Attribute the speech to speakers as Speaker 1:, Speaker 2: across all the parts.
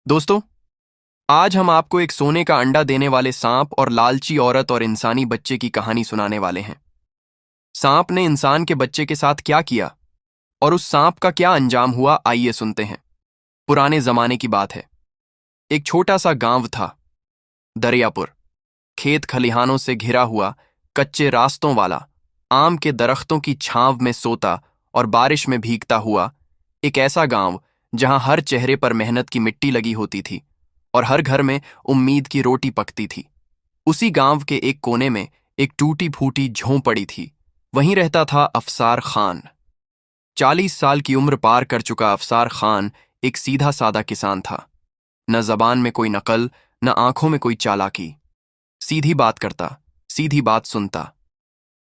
Speaker 1: दोस्तों, आज हम आपको एक सोने का अंडा देने वाले सांप और लालची औरत और इंसानी बच्चे की कहानी सुनाने वाले हैं। सांप ने इंसान के बच्चे के साथ क्या किया और उस सांप का क्या अंजाम हुआ, आइए सुनते हैं। पुराने जमाने की बात है। एक छोटा सा गांव था, दरियापुर। खेत खलिहानों से घिरा हुआ, कच्चे रास्तों वाला, आम के दरख्तों की छांव में सोता और बारिश में भीगता हुआ एक ऐसा गांव जहां हर चेहरे पर मेहनत की मिट्टी लगी होती थी और हर घर में उम्मीद की रोटी पकती थी। उसी गांव के एक कोने में एक टूटी फूटी झोंपड़ी थी। वहीं रहता था अफसार खान। 40 साल की उम्र पार कर चुका अफसार खान एक सीधा सादा किसान था। न जबान में कोई नकल, न आंखों में कोई चालाकी। सीधी बात करता, सीधी बात सुनता।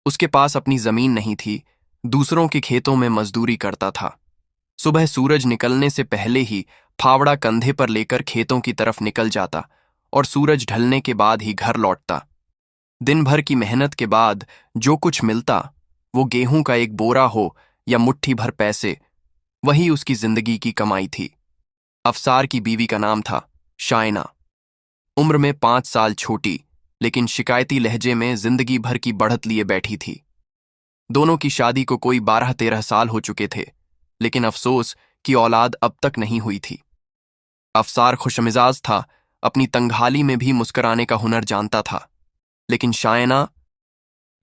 Speaker 1: उसके पास अपनी जमीन नहीं थी, दूसरों के खेतों में मजदूरी करता था। सुबह सूरज निकलने से पहले ही फावड़ा कंधे पर लेकर खेतों की तरफ निकल जाता और सूरज ढलने के बाद ही घर लौटता। दिन भर की मेहनत के बाद जो कुछ मिलता, वो गेहूं का एक बोरा हो या मुट्ठी भर पैसे, वही उसकी जिंदगी की कमाई थी। अफसार की बीवी का नाम था शायना। उम्र में 5 साल छोटी, लेकिन शिकायती लहजे में जिंदगी भर की बढ़त लिए बैठी थी। दोनों की शादी को कोई 12-13 साल हो चुके थे, लेकिन अफसोस कि औलाद अब तक नहीं हुई थी। अफसार खुशमिजाज था, अपनी तंगहाली में भी मुस्कुराने का हुनर जानता था। लेकिन शायना,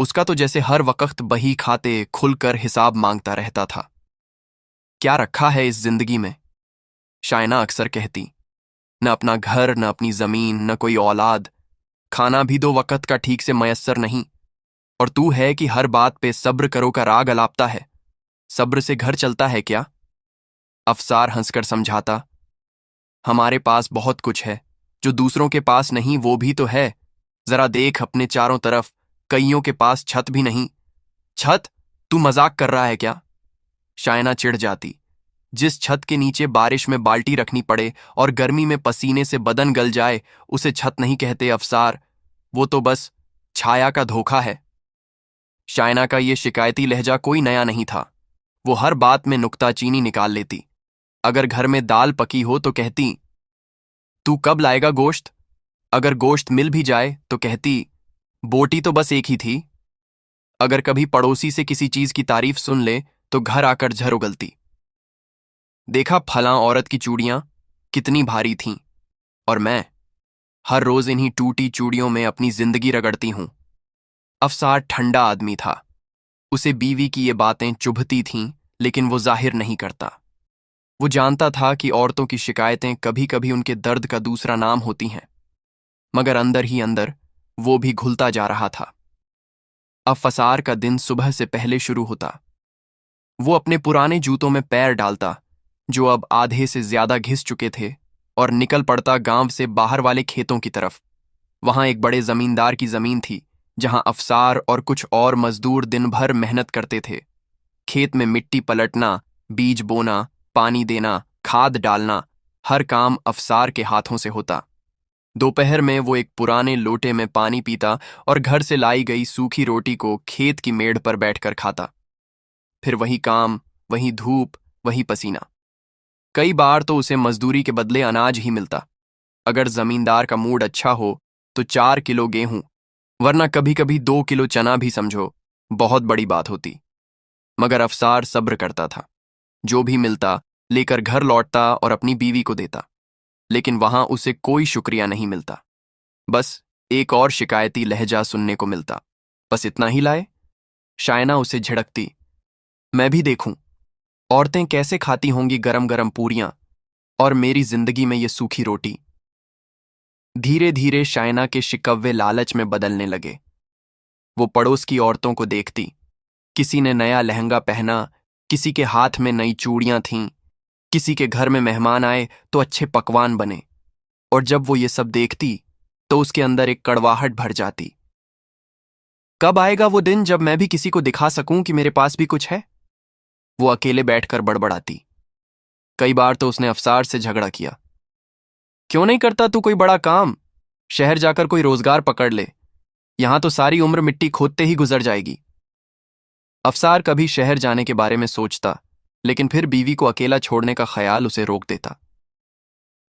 Speaker 1: उसका तो जैसे हर वक्त बही खाते खुलकर हिसाब मांगता रहता था। क्या रखा है इस जिंदगी में, शायना अक्सर कहती। न अपना घर, न अपनी जमीन, न कोई औलाद। खाना भी 2 वक्त का ठीक से मयस्सर नहीं। और तू है कि हर बात पे सब्र करो का राग अलापता है। सब्र से घर चलता है क्या? अफसार हंसकर समझाता, हमारे पास बहुत कुछ है जो दूसरों के पास नहीं, वो भी तो है। जरा देख अपने चारों तरफ, कईयों के पास छत भी नहीं। छत? तू मजाक कर रहा है क्या? शायना चिढ़ जाती। जिस छत के नीचे बारिश में बाल्टी रखनी पड़े और गर्मी में पसीने से बदन गल जाए, उसे छत नहीं कहते अफसार। वो तो बस छाया का धोखा है। शायना का ये शिकायती लहजा कोई नया नहीं था। वो हर बात में नुक्ताचीनी निकाल लेती। अगर घर में दाल पकी हो तो कहती, तू कब लाएगा गोश्त? अगर गोश्त मिल भी जाए तो कहती, बोटी तो बस एक ही थी। अगर कभी पड़ोसी से किसी चीज की तारीफ सुन ले तो घर आकर झर उगलती। देखा फलां औरत की चूड़ियां कितनी भारी थीं, और मैं हर रोज इन्हीं टूटी चूड़ियों में अपनी जिंदगी रगड़ती हूं। अफसार ठंडा आदमी था। उसे बीवी की ये बातें चुभती थीं, लेकिन वो जाहिर नहीं करता। वो जानता था कि औरतों की शिकायतें कभी कभी उनके दर्द का दूसरा नाम होती हैं, मगर अंदर ही अंदर वो भी घुलता जा रहा था। अब फसार का दिन सुबह से पहले शुरू होता। वो अपने पुराने जूतों में पैर डालता, जो अब आधे से ज्यादा घिस चुके थे, और निकल पड़ता गांव से बाहर वाले खेतों की तरफ। वहां एक बड़े जमींदार की जमीन थी, जहां अफसार और कुछ और मजदूर दिन भर मेहनत करते थे। खेत में मिट्टी पलटना, बीज बोना, पानी देना, खाद डालना, हर काम अफसार के हाथों से होता। दोपहर में वो एक पुराने लोटे में पानी पीता और घर से लाई गई सूखी रोटी को खेत की मेड़ पर बैठकर खाता। फिर वही काम, वही धूप, वही पसीना। कई बार तो उसे मजदूरी के बदले अनाज ही मिलता। अगर जमींदार का मूड अच्छा हो तो 4 किलो गेहूं, वरना कभी कभी 2 किलो चना भी समझो बहुत बड़ी बात होती। मगर अफसार सब्र करता था। जो भी मिलता लेकर घर लौटता और अपनी बीवी को देता। लेकिन वहां उसे कोई शुक्रिया नहीं मिलता। बस एक और शिकायती लहजा सुनने को मिलता। बस इतना ही लाए? शायना उसे झिड़कती, मैं भी देखूं औरतें कैसे खाती होंगी गरम गरम पूरियां, और मेरी जिंदगी में ये सूखी रोटी। धीरे धीरे शायना के शिकव्वे लालच में बदलने लगे। वो पड़ोस की औरतों को देखती। किसी ने नया लहंगा पहना, किसी के हाथ में नई चूड़ियां थीं, किसी के घर में मेहमान आए तो अच्छे पकवान बने। और जब वो ये सब देखती तो उसके अंदर एक कड़वाहट भर जाती। कब आएगा वो दिन जब मैं भी किसी को दिखा सकूं कि मेरे पास भी कुछ है? वो अकेले बैठकर बड़बड़ाती। कई बार तो उसने अफसार से झगड़ा किया, क्यों नहीं करता तू कोई बड़ा काम? शहर जाकर कोई रोजगार पकड़ ले, यहां तो सारी उम्र मिट्टी खोदते ही गुजर जाएगी। अफसार कभी शहर जाने के बारे में सोचता, लेकिन फिर बीवी को अकेला छोड़ने का ख्याल उसे रोक देता।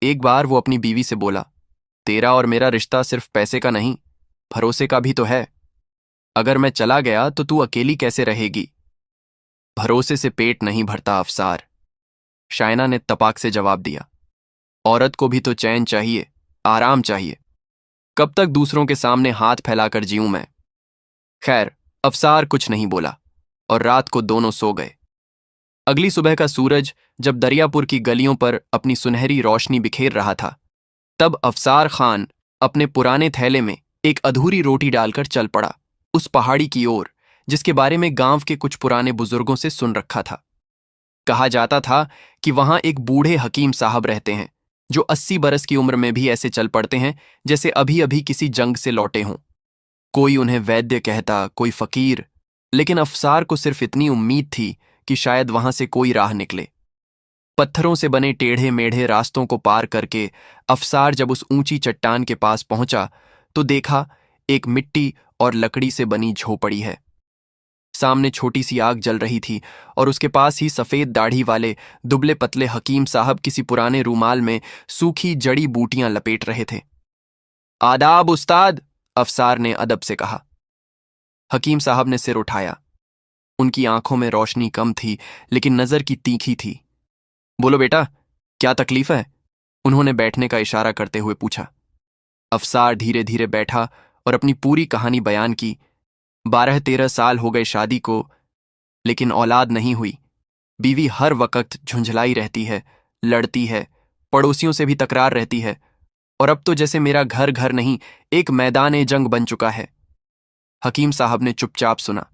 Speaker 1: एक बार वो अपनी बीवी से बोला, तेरा और मेरा रिश्ता सिर्फ पैसे का नहीं, भरोसे का भी तो है। अगर मैं चला गया तो तू अकेली कैसे रहेगी? भरोसे से पेट नहीं भरता अफसार, शायना ने तपाक से जवाब दिया। औरत को भी तो चैन चाहिए, आराम चाहिए। कब तक दूसरों के सामने हाथ फैलाकर जीऊं मैं? खैर, अफसार कुछ नहीं बोला और रात को दोनों सो गए। अगली सुबह का सूरज जब दरियापुर की गलियों पर अपनी सुनहरी रोशनी बिखेर रहा था, तब अफसार खान अपने पुराने थैले में एक अधूरी रोटी डालकर चल पड़ा उस पहाड़ी की ओर जिसके बारे में गांव के कुछ पुराने बुजुर्गों से सुन रखा था। कहा जाता था कि वहां एक बूढ़े हकीम साहब रहते हैं जो 80 बरस की उम्र में भी ऐसे चल पड़ते हैं जैसे अभी अभी किसी जंग से लौटे हों। कोई उन्हें वैद्य कहता, कोई फकीर, लेकिन अफसार को सिर्फ इतनी उम्मीद थी कि शायद वहां से कोई राह निकले। पत्थरों से बने टेढ़े मेढ़े रास्तों को पार करके अफसार जब उस ऊंची चट्टान के पास पहुंचा तो देखा एक मिट्टी और लकड़ी से बनी झोपड़ी है। सामने छोटी सी आग जल रही थी और उसके पास ही सफेद दाढ़ी वाले दुबले पतले हकीम साहब किसी पुराने रूमाल में सूखी जड़ी बूटियां लपेट रहे थे। आदाब उस्ताद, अफसार ने अदब से कहा। हकीम साहब ने सिर उठाया। उनकी आंखों में रोशनी कम थी लेकिन नजर की तीखी थी। बोलो बेटा, क्या तकलीफ है? उन्होंने बैठने का इशारा करते हुए पूछा। अफसार धीरे धीरे बैठा और अपनी पूरी कहानी बयान की। 12-13 साल हो गए शादी को, लेकिन औलाद नहीं हुई। बीवी हर वक्त झुंझलाई रहती है, लड़ती है, पड़ोसियों से भी तकरार रहती है, और अब तो जैसे मेरा घर घर नहीं, एक मैदान जंग बन चुका है। हकीम साहब ने चुपचाप सुना,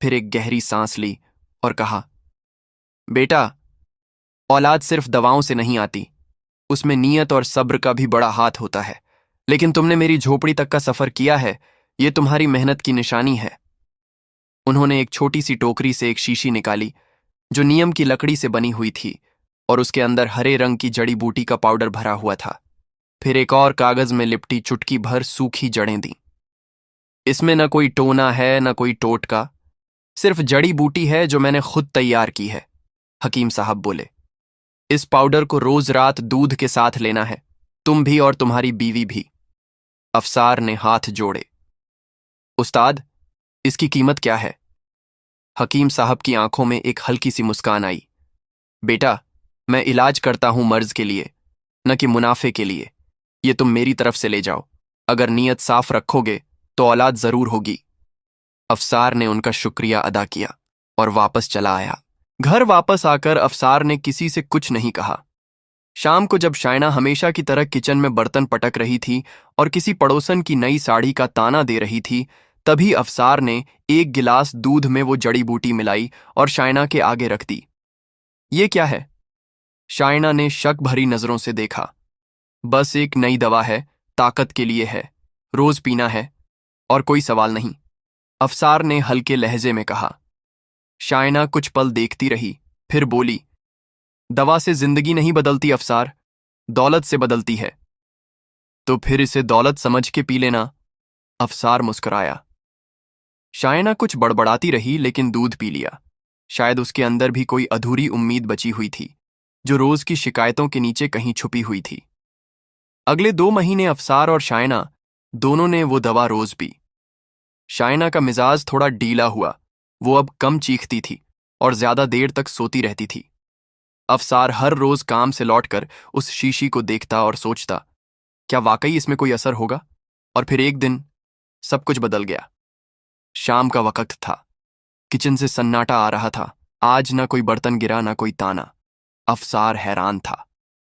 Speaker 1: फिर एक गहरी सांस ली और कहा, बेटा, औलाद सिर्फ दवाओं से नहीं आती, उसमें नीयत और सब्र का भी बड़ा हाथ होता है। लेकिन तुमने मेरी झोपड़ी तक का सफर किया है, ये तुम्हारी मेहनत की निशानी है। उन्होंने एक छोटी सी टोकरी से एक शीशी निकाली जो नीम की लकड़ी से बनी हुई थी और उसके अंदर हरे रंग की जड़ी बूटी का पाउडर भरा हुआ था। फिर एक और कागज में लिपटी चुटकी भर सूखी जड़ें दी। इसमें न कोई टोना है न कोई टोटका, सिर्फ जड़ी बूटी है जो मैंने खुद तैयार की है। हकीम साहब बोले, इस पाउडर को रोज रात दूध के साथ लेना है, तुम भी और तुम्हारी बीवी भी। अफसार ने हाथ जोड़े। उस्ताद, इसकी कीमत क्या है? हकीम साहब की आंखों में एक हल्की सी मुस्कान आई। बेटा, मैं इलाज करता हूं मर्ज के लिए, न कि मुनाफे के लिए। ये तुम मेरी तरफ से ले जाओ। अगर नीयत साफ रखोगे तो औलाद जरूर होगी। अफसार ने उनका शुक्रिया अदा किया और वापस चला आया। घर वापस आकर अफसार ने किसी से कुछ नहीं कहा। शाम को जब शायना हमेशा की तरह किचन में बर्तन पटक रही थी और किसी पड़ोसन की नई साड़ी का ताना दे रही थी, तभी अफसार ने एक गिलास दूध में वो जड़ी बूटी मिलाई और शायना के आगे रख दी। ये क्या है? शायना ने शक भरी नजरों से देखा। बस एक नई दवा है, ताकत के लिए है, रोज पीना है, और कोई सवाल नहीं, अफसार ने हल्के लहजे में कहा। शायना कुछ पल देखती रही, फिर बोली, दवा से जिंदगी नहीं बदलती अफसार, दौलत से बदलती है। तो फिर इसे दौलत समझ के पी लेना। अफसार मुस्कुराया। शायना कुछ बड़बड़ाती रही लेकिन दूध पी लिया। शायद उसके अंदर भी कोई अधूरी उम्मीद बची हुई थी जो रोज की शिकायतों के नीचे कहीं छुपी हुई थी। अगले 2 महीने अफसार और शायना दोनों ने वो दवा रोज पी। शायना का मिजाज थोड़ा ढीला हुआ, वो अब कम चीखती थी और ज्यादा देर तक सोती रहती थी। अफसार हर रोज काम से लौटकर उस शीशी को देखता और सोचता, क्या वाकई इसमें कोई असर होगा? और फिर एक दिन सब कुछ बदल गया। शाम का वक्त था। किचन से सन्नाटा आ रहा था। आज ना कोई बर्तन गिरा, ना कोई ताना। अफसार हैरान था।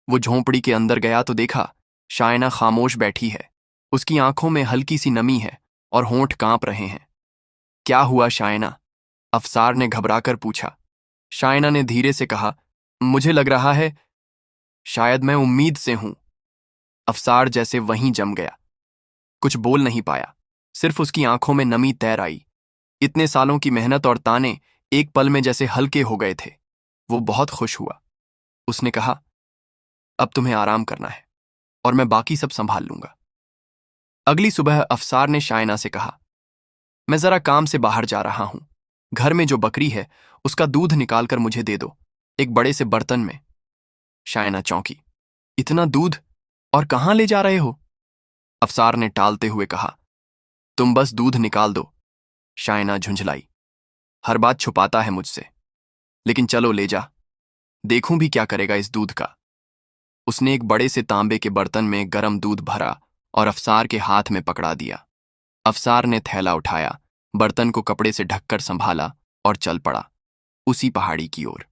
Speaker 1: वो झोंपड़ी के अंदर गया तो देखा शायना खामोश बैठी है। उसकी आंखों में हल्की सी नमी है और होंठ कांप रहे हैं। क्या हुआ शायना? अफसार ने घबराकर पूछा। शायना ने धीरे से कहा, मुझे लग रहा है शायद मैं उम्मीद से हूं। अफसार जैसे वहीं जम गया। कुछ बोल नहीं पाया, सिर्फ उसकी आंखों में नमी तैर आई। इतने सालों की मेहनत और ताने एक पल में जैसे हल्के हो गए थे। वो बहुत खुश हुआ। उसने कहा, अब तुम्हें आराम करना है और मैं बाकी सब संभाल लूंगा। अगली सुबह अफसार ने शायना से कहा, मैं जरा काम से बाहर जा रहा हूं। घर में जो बकरी है उसका दूध निकालकर मुझे दे दो, एक बड़े से बर्तन में। शायना चौंकी। इतना दूध, और कहाँ ले जा रहे हो? अफसार ने टालते हुए कहा। तुम बस दूध निकाल दो। शायना झुंझलाई। हर बात छुपाता है मुझसे, लेकिन चलो ले जा, देखूं भी क्या करेगा इस दूध का। उसने एक बड़े से तांबे के बर्तन में गर्म दूध भरा और अफसार के हाथ में पकड़ा दिया। अफसार ने थैला उठाया, बर्तन को कपड़े से ढककर संभाला और चल पड़ा उसी पहाड़ी की ओर।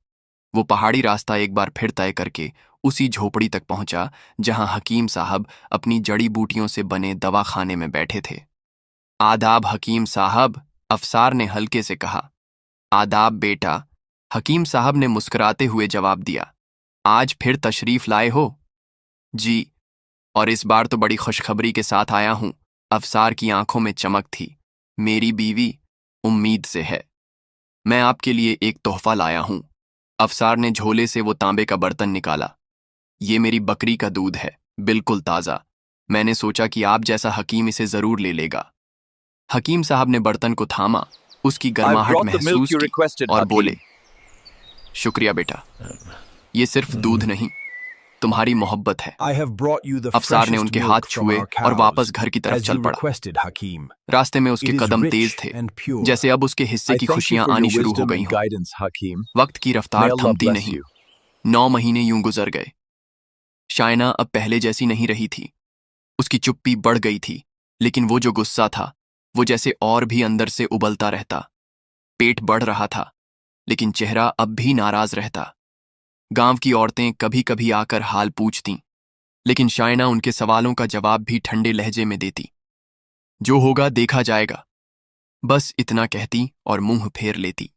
Speaker 1: वो पहाड़ी रास्ता एक बार फिर तय करके उसी झोपड़ी तक पहुंचा जहां हकीम साहब अपनी जड़ी बूटियों से बने दवाखाने में बैठे थे। आदाब हकीम साहब, अफसार ने हल्के से कहा। आदाब बेटा, हकीम साहब ने मुस्कुराते हुए जवाब दिया। आज फिर तशरीफ लाए हो? जी, और इस बार तो बड़ी खुशखबरी के साथ आया हूं। अफसार की आंखों में चमक थी। मेरी बीवी उम्मीद से है। मैं आपके लिए एक तोहफा लाया हूं। अफसार ने झोले से वो तांबे का बर्तन निकाला। ये मेरी बकरी का दूध है, बिल्कुल ताज़ा। मैंने सोचा कि आप जैसा हकीम इसे जरूर ले लेगा। हकीम साहब ने बर्तन को थामा, उसकी गर्माहट महसूस की और बोले, शुक्रिया बेटा, ये सिर्फ दूध नहीं, तुम्हारी मोहब्बत है। अफसार ने उनके हाथ छुए और वापस घर की तरफ चल पड़ा। रास्ते में उसके कदम तेज थे, जैसे अब उसके हिस्से की खुशियां आनी शुरू हो गई हों। वक्त की रफ्तार थमती नहीं। 9 महीने यूं गुजर गए। शायना अब पहले जैसी नहीं रही थी। उसकी चुप्पी बढ़ गई थी, लेकिन वो जो गुस्सा था वो जैसे और भी अंदर से उबलता रहता। पेट बढ़ रहा था, लेकिन चेहरा अब भी नाराज रहता। गांव की औरतें कभी कभी आकर हाल पूछतीं, लेकिन शायना उनके सवालों का जवाब भी ठंडे लहजे में देती। जो होगा देखा जाएगा, बस इतना कहती और मुंह फेर लेती।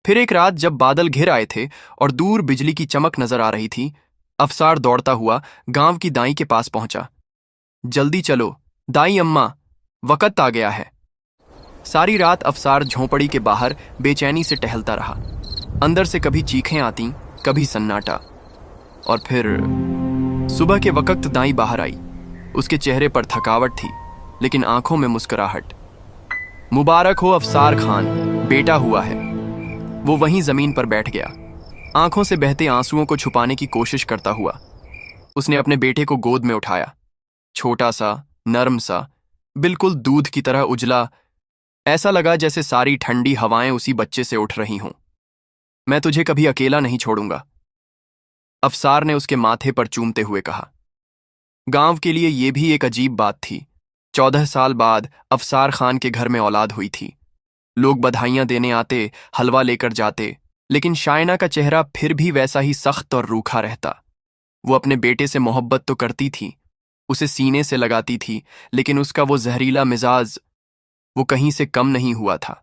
Speaker 1: फिर एक रात जब बादल घिर आए थे और दूर बिजली की चमक नजर आ रही थी, अफसार दौड़ता हुआ गांव की दाई के पास पहुंचा। जल्दी चलो दाई अम्मा, वक्त आ गया है। सारी रात अफसार झोंपड़ी के बाहर बेचैनी से टहलता रहा। अंदर से कभी चीखें आती, कभी सन्नाटा। और फिर सुबह के वक्त दाई बाहर आई। उसके चेहरे पर थकावट थी, लेकिन आंखों में मुस्कुराहट। मुबारक हो अफसार खान, बेटा हुआ है। वो वहीं जमीन पर बैठ गया, आंखों से बहते आंसुओं को छुपाने की कोशिश करता हुआ। उसने अपने बेटे को गोद में उठाया। छोटा सा, नरम सा, बिल्कुल दूध की तरह उजला। ऐसा लगा जैसे सारी ठंडी हवाएं उसी बच्चे से उठ रही हों। मैं तुझे कभी अकेला नहीं छोड़ूंगा, अफसार ने उसके माथे पर चूमते हुए कहा। गांव के लिए यह भी एक अजीब बात थी। 14 साल बाद अफसार खान के घर में औलाद हुई थी। लोग बधाइयां देने आते, हलवा लेकर जाते, लेकिन शायना का चेहरा फिर भी वैसा ही सख्त और रूखा रहता। वो अपने बेटे से मोहब्बत तो करती थी, उसे सीने से लगाती थी, लेकिन उसका वो जहरीला मिजाज वो कहीं से कम नहीं हुआ था।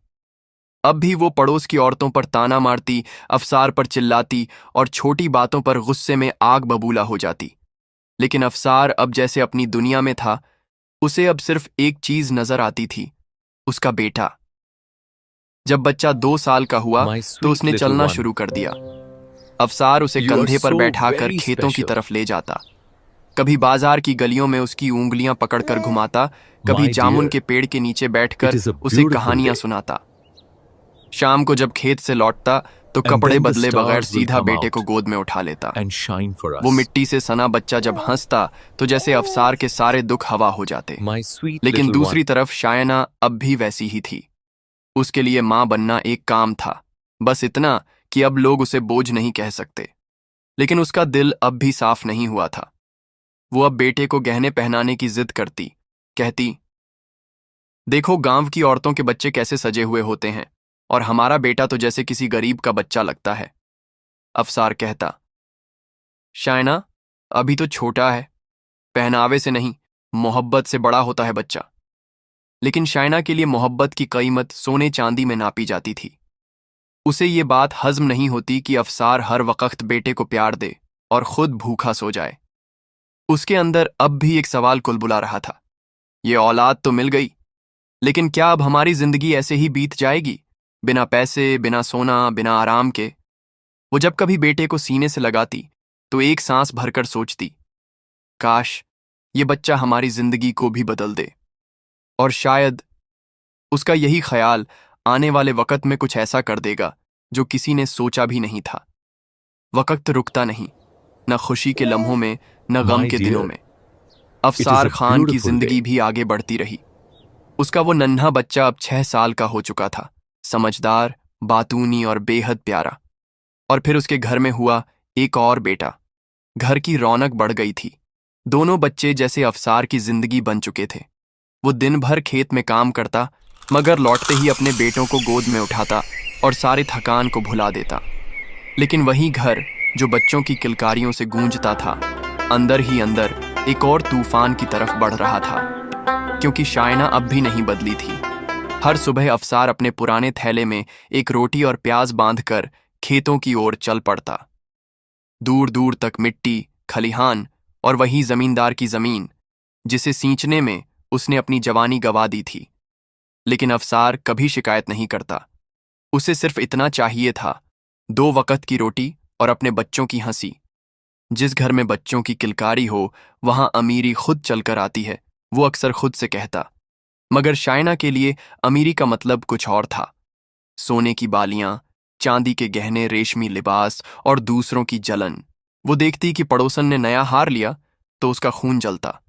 Speaker 1: अब भी वो पड़ोस की औरतों पर ताना मारती, अफसार पर चिल्लाती और छोटी बातों पर गुस्से में आग बबूला हो जाती। लेकिन अफसार अब जैसे अपनी दुनिया में था। उसे अब सिर्फ एक चीज नजर आती थी, उसका बेटा। जब बच्चा 2 साल का हुआ तो उसने चलना शुरू कर दिया। अफसार उसे कंधे पर बैठाकर खेतों की तरफ ले जाता। कभी बाजार की गलियों में उसकी उंगलियां पकड़कर घुमाता, कभी जामुन के पेड़ के नीचे बैठकर उसे कहानियां सुनाता। शाम को जब खेत से लौटता तो कपड़े बदले बगैर सीधा बेटे को गोद में उठा लेता। वो मिट्टी से सना बच्चा जब हंसता तो जैसे अफसार के सारे दुख हवा हो जाते। लेकिन दूसरी तरफ शायना अब भी वैसी ही थी। उसके लिए मां बनना एक काम था, बस इतना कि अब लोग उसे बोझ नहीं कह सकते। लेकिन उसका दिल अब भी साफ नहीं हुआ था। वो अब बेटे को गहने पहनाने की जिद करती, कहती, देखो गांव की औरतों के बच्चे कैसे सजे हुए होते हैं, और हमारा बेटा तो जैसे किसी गरीब का बच्चा लगता है। अफसार कहता, शायना अभी तो छोटा है, पहनावे से नहीं मोहब्बत से बड़ा होता है बच्चा। लेकिन शायना के लिए मोहब्बत की कीमत सोने चांदी में नापी जाती थी। उसे ये बात हजम नहीं होती कि अफसार हर वक्त बेटे को प्यार दे और खुद भूखा सो जाए। उसके अंदर अब भी एक सवाल कुलबुला रहा था, ये औलाद तो मिल गई, लेकिन क्या अब हमारी जिंदगी ऐसे ही बीत जाएगी, बिना पैसे, बिना सोना, बिना आराम के? वो जब कभी बेटे को सीने से लगाती तो एक सांस भरकर सोचती, काश ये बच्चा हमारी जिंदगी को भी बदल दे। और शायद उसका यही ख्याल आने वाले वक्त में कुछ ऐसा कर देगा जो किसी ने सोचा भी नहीं था। वक्त रुकता नहीं, न खुशी के लम्हों में न गम
Speaker 2: My
Speaker 1: के दिनों
Speaker 2: dear,
Speaker 1: में।
Speaker 2: it is
Speaker 1: Afsar
Speaker 2: a
Speaker 1: Khan की
Speaker 2: beautiful
Speaker 1: जिंदगी
Speaker 2: day.
Speaker 1: भी आगे बढ़ती रही। उसका वो नन्हा बच्चा अब 6 साल का हो चुका था, समझदार, बातूनी और बेहद प्यारा। और फिर उसके घर में हुआ एक और बेटा। घर की रौनक बढ़ गई थी। दोनों बच्चे जैसे अफसार की जिंदगी बन चुके थे। वो दिन भर खेत में काम करता, मगर लौटते ही अपने बेटों को गोद में उठाता और सारे थकान को भुला देता। लेकिन वही घर जो बच्चों की किलकारियों से गूंजता था, अंदर ही अंदर एक और तूफान की तरफ बढ़ रहा था, क्योंकि शायना अब भी नहीं बदली थी। हर सुबह अफसार अपने पुराने थैले में एक रोटी और प्याज बांधकर खेतों की ओर चल पड़ता। दूर दूर तक मिट्टी, खलिहान और वही जमींदार की जमीन, जिसे सींचने में उसने अपनी जवानी गंवा दी थी। लेकिन अफसार कभी शिकायत नहीं करता। उसे सिर्फ इतना चाहिए था, 2 वक्त की रोटी और अपने बच्चों की हंसी। जिस घर में बच्चों की किलकारी हो, वहां अमीरी खुद चलकर आती है, वो अक्सर खुद से कहता। मगर शायना के लिए अमीरी का मतलब कुछ और था। सोने की बालियां, चांदी के गहने, रेशमी लिबास और दूसरों की जलन। वो देखती कि पड़ोसन ने नया हार लिया तो उसका खून जलता।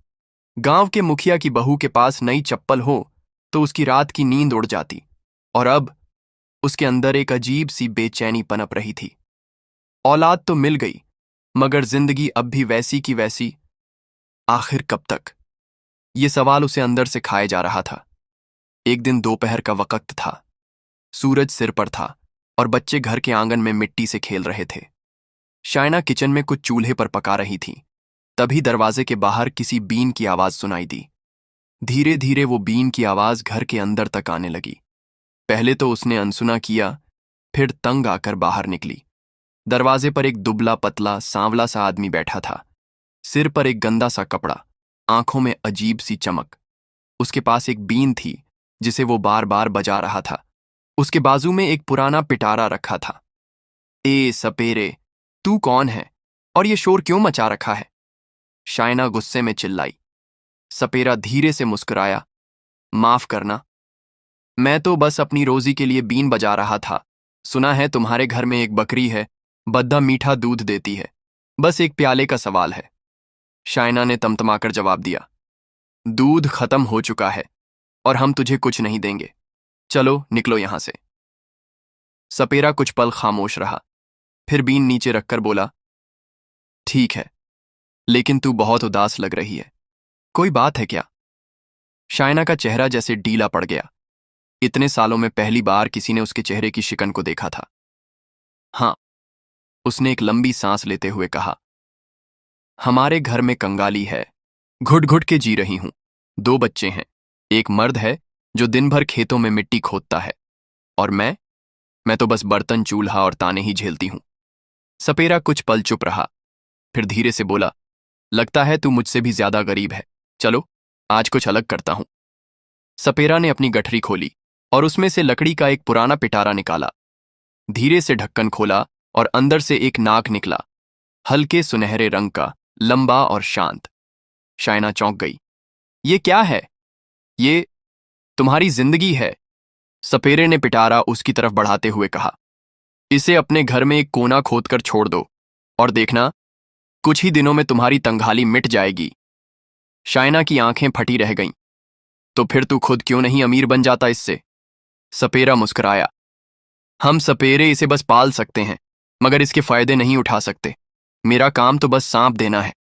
Speaker 1: गांव के मुखिया की बहू के पास नई चप्पल हो तो उसकी रात की नींद उड़ जाती। और अब उसके अंदर एक अजीब सी बेचैनी पनप रही थी। औलाद तो मिल गई, मगर जिंदगी अब भी वैसी की वैसी। आखिर कब तक? ये सवाल उसे अंदर से खाए जा रहा था। एक दिन दोपहर का वक्त था। सूरज सिर पर था और बच्चे घर के आंगन में मिट्टी से खेल रहे थे। शायना किचन में कुछ चूल्हे पर पका रही थी। तभी दरवाजे के बाहर किसी बीन की आवाज सुनाई दी। धीरे धीरे वो बीन की आवाज घर के अंदर तक आने लगी। पहले तो उसने अनसुना किया, फिर तंग आकर बाहर निकली। दरवाजे पर एक दुबला पतला सांवला सा आदमी बैठा था। सिर पर एक गंदा सा कपड़ा, आंखों में अजीब सी चमक। उसके पास एक बीन थी जिसे वो बार बार बजा रहा था। उसके बाजू में एक पुराना पिटारा रखा था। ए सपेरे, तू कौन है और ये शोर क्यों मचा रखा है? शायना गुस्से में चिल्लाई। सपेरा धीरे से मुस्कुराया। माफ करना, मैं तो बस अपनी रोजी के लिए बीन बजा रहा था। सुना है तुम्हारे घर में एक बकरी है, बद्दा मीठा दूध देती है। बस एक प्याले का सवाल है। शायना ने तमतमाकर जवाब दिया। दूध खत्म हो चुका है और हम तुझे कुछ नहीं देंगे। चलो निकलो यहां से। सपेरा कुछ पल खामोश रहा, फिर बीन नीचे रखकर बोला, ठीक है, लेकिन तू बहुत उदास लग रही है। कोई बात है क्या? शायना का चेहरा जैसे डीला पड़ गया। इतने सालों में पहली बार किसी ने उसके चेहरे की शिकन को देखा था। हाँ, उसने एक लंबी सांस लेते हुए कहा। हमारे घर में कंगाली है, घुट घुट के जी रही हूं। 2 बच्चे हैं। एक मर्द है जो दिन भर खेतों में मिट्टी खोदता है, और मैं तो बस बर्तन, चूल्हा और ताने ही झेलती हूं। सपेरा कुछ पल चुप रहा, फिर धीरे से बोला, लगता है तू मुझसे भी ज्यादा गरीब है। चलो आज कुछ अलग करता हूं। सपेरा ने अपनी गठरी खोली और उसमें से लकड़ी का एक पुराना पिटारा निकाला। धीरे से ढक्कन खोला और अंदर से एक नाग निकला, हल्के सुनहरे रंग का, लंबा और शांत। शायना चौंक गई। ये क्या है? ये तुम्हारी जिंदगी है, सपेरे ने पिटारा उसकी तरफ बढ़ाते हुए कहा। इसे अपने घर में एक कोना खोदकर छोड़ दो और देखना, कुछ ही दिनों में तुम्हारी तंगहाली मिट जाएगी। शायना की आंखें फटी रह गईं। तो फिर तू खुद क्यों नहीं अमीर बन जाता इससे? सपेरा मुस्कुराया। हम सपेरे इसे बस पाल सकते हैं, मगर इसके फायदे नहीं उठा सकते। मेरा काम तो बस सांप देना है।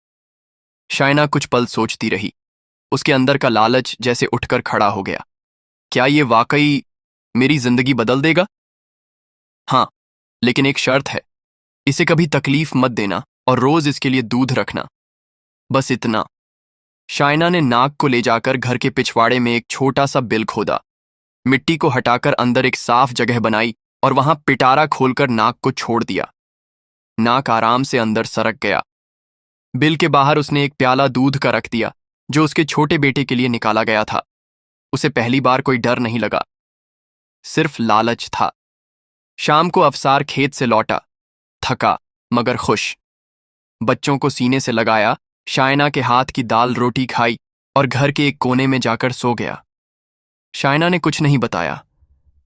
Speaker 1: शायना कुछ पल सोचती रही। उसके अंदर का लालच जैसे उठकर खड़ा हो गया। क्या ये वाकई मेरी जिंदगी बदल देगा? हाँ, लेकिन एक शर्त है। इसे कभी तकलीफ मत देना और रोज इसके लिए दूध रखना। बस इतना। शायना ने नाग को ले जाकर घर के पिछवाड़े में एक छोटा सा बिल खोदा, मिट्टी को हटाकर अंदर एक साफ जगह बनाई और वहां पिटारा खोलकर नाग को छोड़ दिया। नाग आराम से अंदर सरक गया। बिल के बाहर उसने एक प्याला दूध का रख दिया, जो उसके छोटे बेटे के लिए निकाला गया था। उसे पहली बार कोई डर नहीं लगा, सिर्फ लालच था। शाम को अफसार खेत से लौटा, थका मगर खुश। बच्चों को सीने से लगाया, शायना के हाथ की दाल रोटी खाई और घर के एक कोने में जाकर सो गया। शायना ने कुछ नहीं बताया,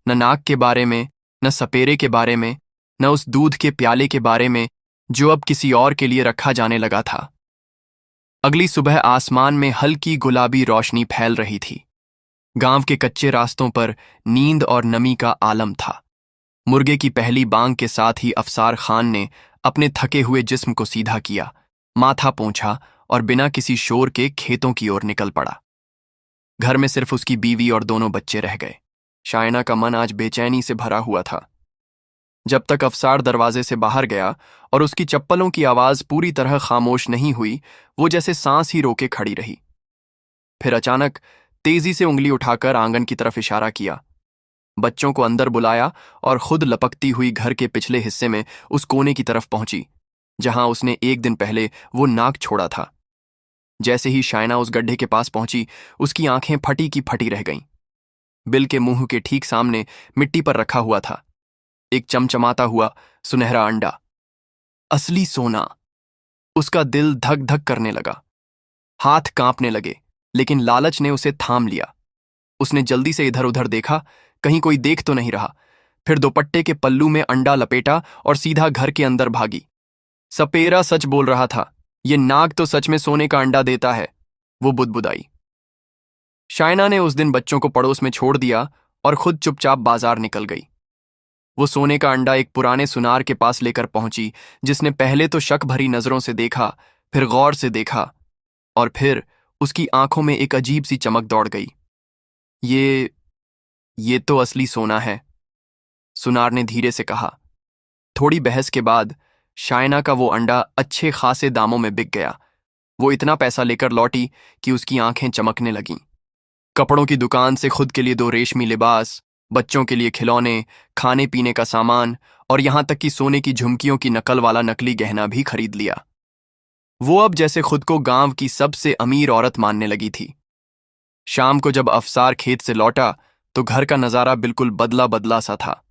Speaker 1: न नाग के बारे में, न सपेरे के बारे में, न उस दूध के प्याले के बारे में जो अब किसी और के लिए रखा जाने लगा था। अगली सुबह आसमान में हल्की गुलाबी रोशनी फैल रही थी। गांव के कच्चे रास्तों पर नींद और नमी का आलम था। मुर्गे की पहली बांग के साथ ही अफसार खान ने अपने थके हुए जिस्म को सीधा किया, माथा पोंछा और बिना किसी शोर के खेतों की ओर निकल पड़ा। घर में सिर्फ उसकी बीवी और दोनों बच्चे रह गए। शायना का मन आज बेचैनी से भरा हुआ था। जब तक अफसार दरवाजे से बाहर गया और उसकी चप्पलों की आवाज पूरी तरह खामोश नहीं हुई, वो जैसे सांस ही रोके खड़ी रही। फिर अचानक तेजी से उंगली उठाकर आंगन की तरफ इशारा किया, बच्चों को अंदर बुलाया और खुद लपकती हुई घर के पिछले हिस्से में उस कोने की तरफ पहुंची जहां उसने एक दिन पहले वो नाक छोड़ा था। जैसे ही शायना उस गड्ढे के पास पहुंची, उसकी आंखें फटी की फटी रह गईं। बिल के मुंह के ठीक सामने मिट्टी पर रखा हुआ था एक चमचमाता हुआ सुनहरा अंडा। असली सोना। उसका दिल धक धक करने लगा, हाथ कांपने लगे, लेकिन लालच ने उसे थाम लिया। उसने जल्दी से इधर उधर देखा, कहीं कोई देख तो नहीं रहा। फिर दुपट्टे के पल्लू में अंडा लपेटा और सीधा घर के अंदर भागी। सपेरा सच बोल रहा था, ये नाग तो सच में सोने का अंडा देता है, वो बुदबुदाई। शायना ने उस दिन बच्चों को पड़ोस में छोड़ दिया और खुद चुपचाप बाजार निकल गई। वो सोने का अंडा एक पुराने सुनार के पास लेकर पहुंची, जिसने पहले तो शक भरी नजरों से देखा, फिर गौर से देखा, और फिर उसकी आंखों में एक अजीब सी चमक दौड़ गई। ये तो असली सोना है, सुनार ने धीरे से कहा। थोड़ी बहस के बाद शायना का वो अंडा अच्छे खासे दामों में बिक गया। वो इतना पैसा लेकर लौटी कि उसकी आंखें चमकने लगीं। कपड़ों की दुकान से खुद के लिए 2 रेशमी लिबास, बच्चों के लिए खिलौने, खाने पीने का सामान और यहां तक कि सोने की झुमकियों की नकल वाला नकली गहना भी खरीद लिया। वो अब जैसे खुद को गांव की सबसे अमीर औरत मानने लगी थी। शाम को जब अफसार खेत से लौटा तो घर का नजारा बिल्कुल बदला बदला सा था।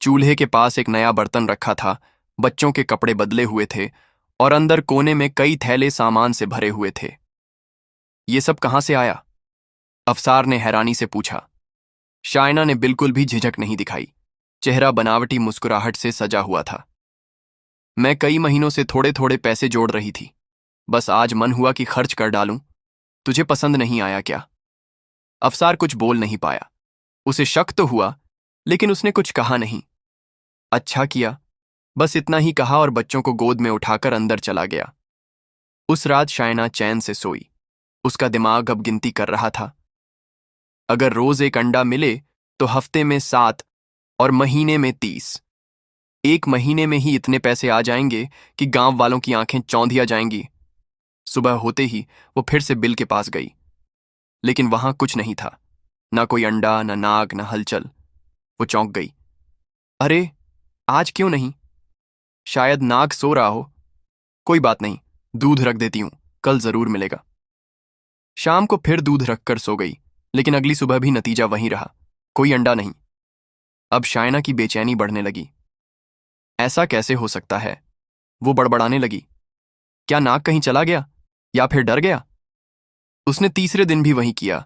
Speaker 1: चूल्हे के पास एक नया बर्तन रखा था, बच्चों के कपड़े बदले हुए थे और अंदर कोने में कई थैले सामान से भरे हुए थे। ये सब कहां से आया? अफसार ने हैरानी से पूछा। शायना ने बिल्कुल भी झिझक नहीं दिखाई। चेहरा बनावटी मुस्कुराहट से सजा हुआ था। मैं कई महीनों से थोड़े थोड़े पैसे जोड़ रही थी, बस आज मन हुआ कि खर्च कर डालूं। तुझे पसंद नहीं आया क्या? अफसार कुछ बोल नहीं पाया। उसे शक तो हुआ, लेकिन उसने कुछ कहा नहीं। अच्छा किया, बस इतना ही कहा और बच्चों को गोद में उठाकर अंदर चला गया। उस रात शायना चैन से सोई। उसका दिमाग अब गिनती कर रहा था। अगर रोज एक अंडा मिले तो हफ्ते में 7 और महीने में 30। 1 महीने में ही इतने पैसे आ जाएंगे कि गांव वालों की आंखें चौंधिया जाएंगी। सुबह होते ही वो फिर से बिल के पास गई, लेकिन वहां कुछ नहीं था। ना कोई अंडा, ना नाग, ना हलचल। वो चौंक गई। अरे, आज क्यों नहीं? शायद नाग सो रहा हो। कोई बात नहीं, दूध रख देती हूं, कल जरूर मिलेगा। शाम को फिर दूध रखकर सो गई, लेकिन अगली सुबह भी नतीजा वहीं रहा, कोई अंडा नहीं। अब शायना की बेचैनी बढ़ने लगी। ऐसा कैसे हो सकता है? वो बड़बड़ाने लगी। क्या नाग कहीं चला गया या फिर डर गया? उसने तीसरे दिन भी वही किया।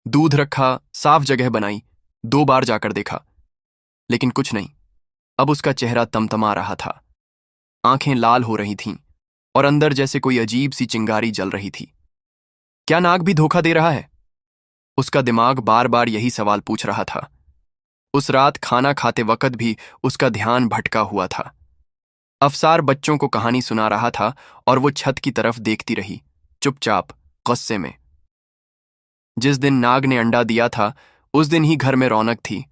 Speaker 1: दूध रखा, साफ जगह बनाई, 2 बार जाकर देखा, लेकिन कुछ नहीं। अब उसका चेहरा तमतमा रहा था, आंखें लाल हो रही थीं और अंदर जैसे कोई अजीब सी चिंगारी जल रही थी। क्या नाग भी धोखा दे रहा है? उसका दिमाग बार बार यही सवाल पूछ रहा था। उस रात खाना खाते वक्त भी उसका ध्यान भटका हुआ था। अफसार बच्चों को कहानी सुना रहा था और वो छत की तरफ देखती रही, चुपचाप, गुस्से में। जिस दिन नाग ने अंडा दिया था, उस दिन ही घर में रौनक थी।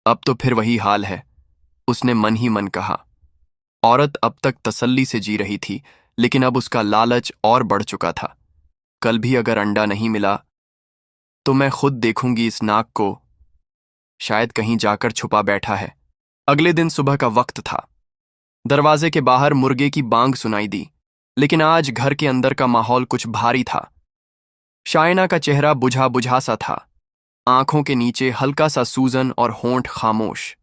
Speaker 1: अब तो फिर वही हाल है, उसने मन ही मन कहा। औरत अब तक तसल्ली से जी रही थी, लेकिन अब उसका लालच और बढ़ चुका था। कल भी अगर अंडा नहीं मिला तो मैं खुद देखूंगी इस नाग को, शायद कहीं जाकर छुपा बैठा है। अगले दिन सुबह का वक्त था। दरवाजे के बाहर मुर्गे की बांग सुनाई दी, लेकिन आज घर के अंदर का माहौल कुछ भारी था। शायना का चेहरा बुझा बुझा सा था, आंखों के नीचे हल्का सा सूजन और होंठ खामोश।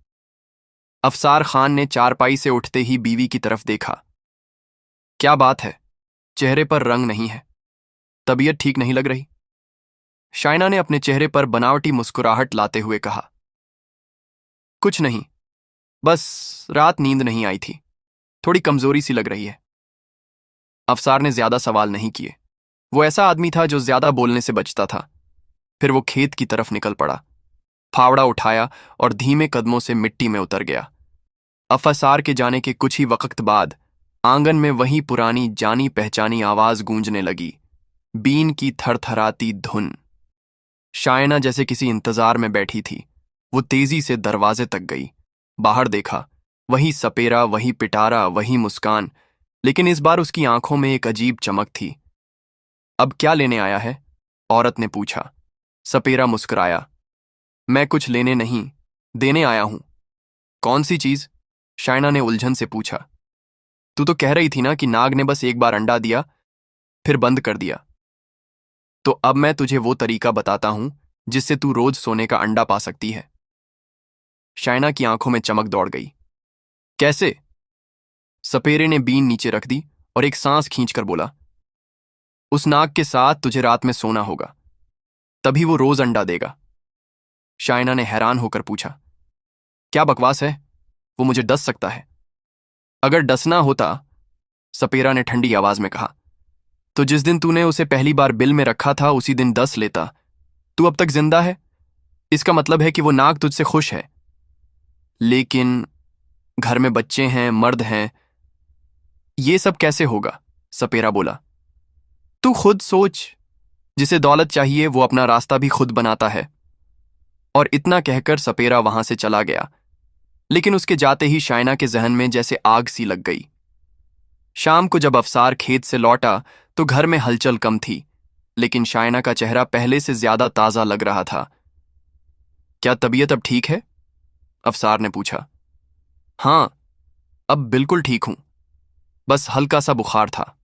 Speaker 1: अफसार खान ने चारपाई से उठते ही बीवी की तरफ देखा। क्या बात है? चेहरे पर रंग नहीं है, तबीयत ठीक नहीं लग रही? शायना ने अपने चेहरे पर बनावटी मुस्कुराहट लाते हुए कहा। कुछ नहीं, बस रात नींद नहीं आई थी, थोड़ी कमजोरी सी लग रही है। अफसार ने ज्यादा सवाल नहीं किए। वो ऐसा आदमी था जो ज्यादा बोलने से बचता था। फिर वो खेत की तरफ निकल पड़ा, फावड़ा उठाया और धीमे कदमों से मिट्टी में उतर गया। अफसार के जाने के कुछ ही वक्त बाद आंगन में वही पुरानी जानी पहचानी आवाज गूंजने लगी, बीन की थरथराती धुन। शायना जैसे किसी इंतजार में बैठी थी। वो तेजी से दरवाजे तक गई, बाहर देखा, वही सपेरा, वही पिटारा, वही मुस्कान, लेकिन इस बार उसकी आंखों में एक अजीब चमक थी। अब क्या लेने आया है? औरत ने पूछा। सपेरा मुस्कुराया। मैं कुछ लेने नहीं, देने आया हूं। कौन सी चीज? शायना ने उलझन से पूछा। तू तो कह रही थी ना कि नाग ने बस एक बार अंडा दिया, फिर बंद कर दिया। तो अब मैं तुझे वो तरीका बताता हूं जिससे तू रोज सोने का अंडा पा सकती है। शायना की आंखों में चमक दौड़ गई। कैसे? सपेरे ने बीन नीचे रख दी और एक सांस खींचकर बोला, उस नाग के साथ तुझे रात में सोना होगा, तभी वो रोज अंडा देगा। शायना ने हैरान होकर पूछा, क्या बकवास है? वो मुझे डस सकता है। अगर डसना होता, सपेरा ने ठंडी आवाज में कहा, तो जिस दिन तूने उसे पहली बार बिल में रखा था उसी दिन डस लेता। तू अब तक जिंदा है, इसका मतलब है कि वो नाग तुझसे खुश है। लेकिन घर में बच्चे हैं, मर्द हैं, ये सब कैसे होगा? सपेरा बोला। तू खुद सोच, जिसे दौलत चाहिए वो अपना रास्ता भी खुद बनाता है। और इतना कहकर सपेरा वहां से चला गया, लेकिन उसके जाते ही शायना के जहन में जैसे आग सी लग गई। शाम को जब अफसार खेत से लौटा तो घर में हलचल कम थी, लेकिन शायना का चेहरा पहले से ज्यादा ताजा लग रहा था। क्या तबीयत अब ठीक है? अफसार ने पूछा। हां, अब बिल्कुल ठीक हूं, बस हल्का सा बुखार था,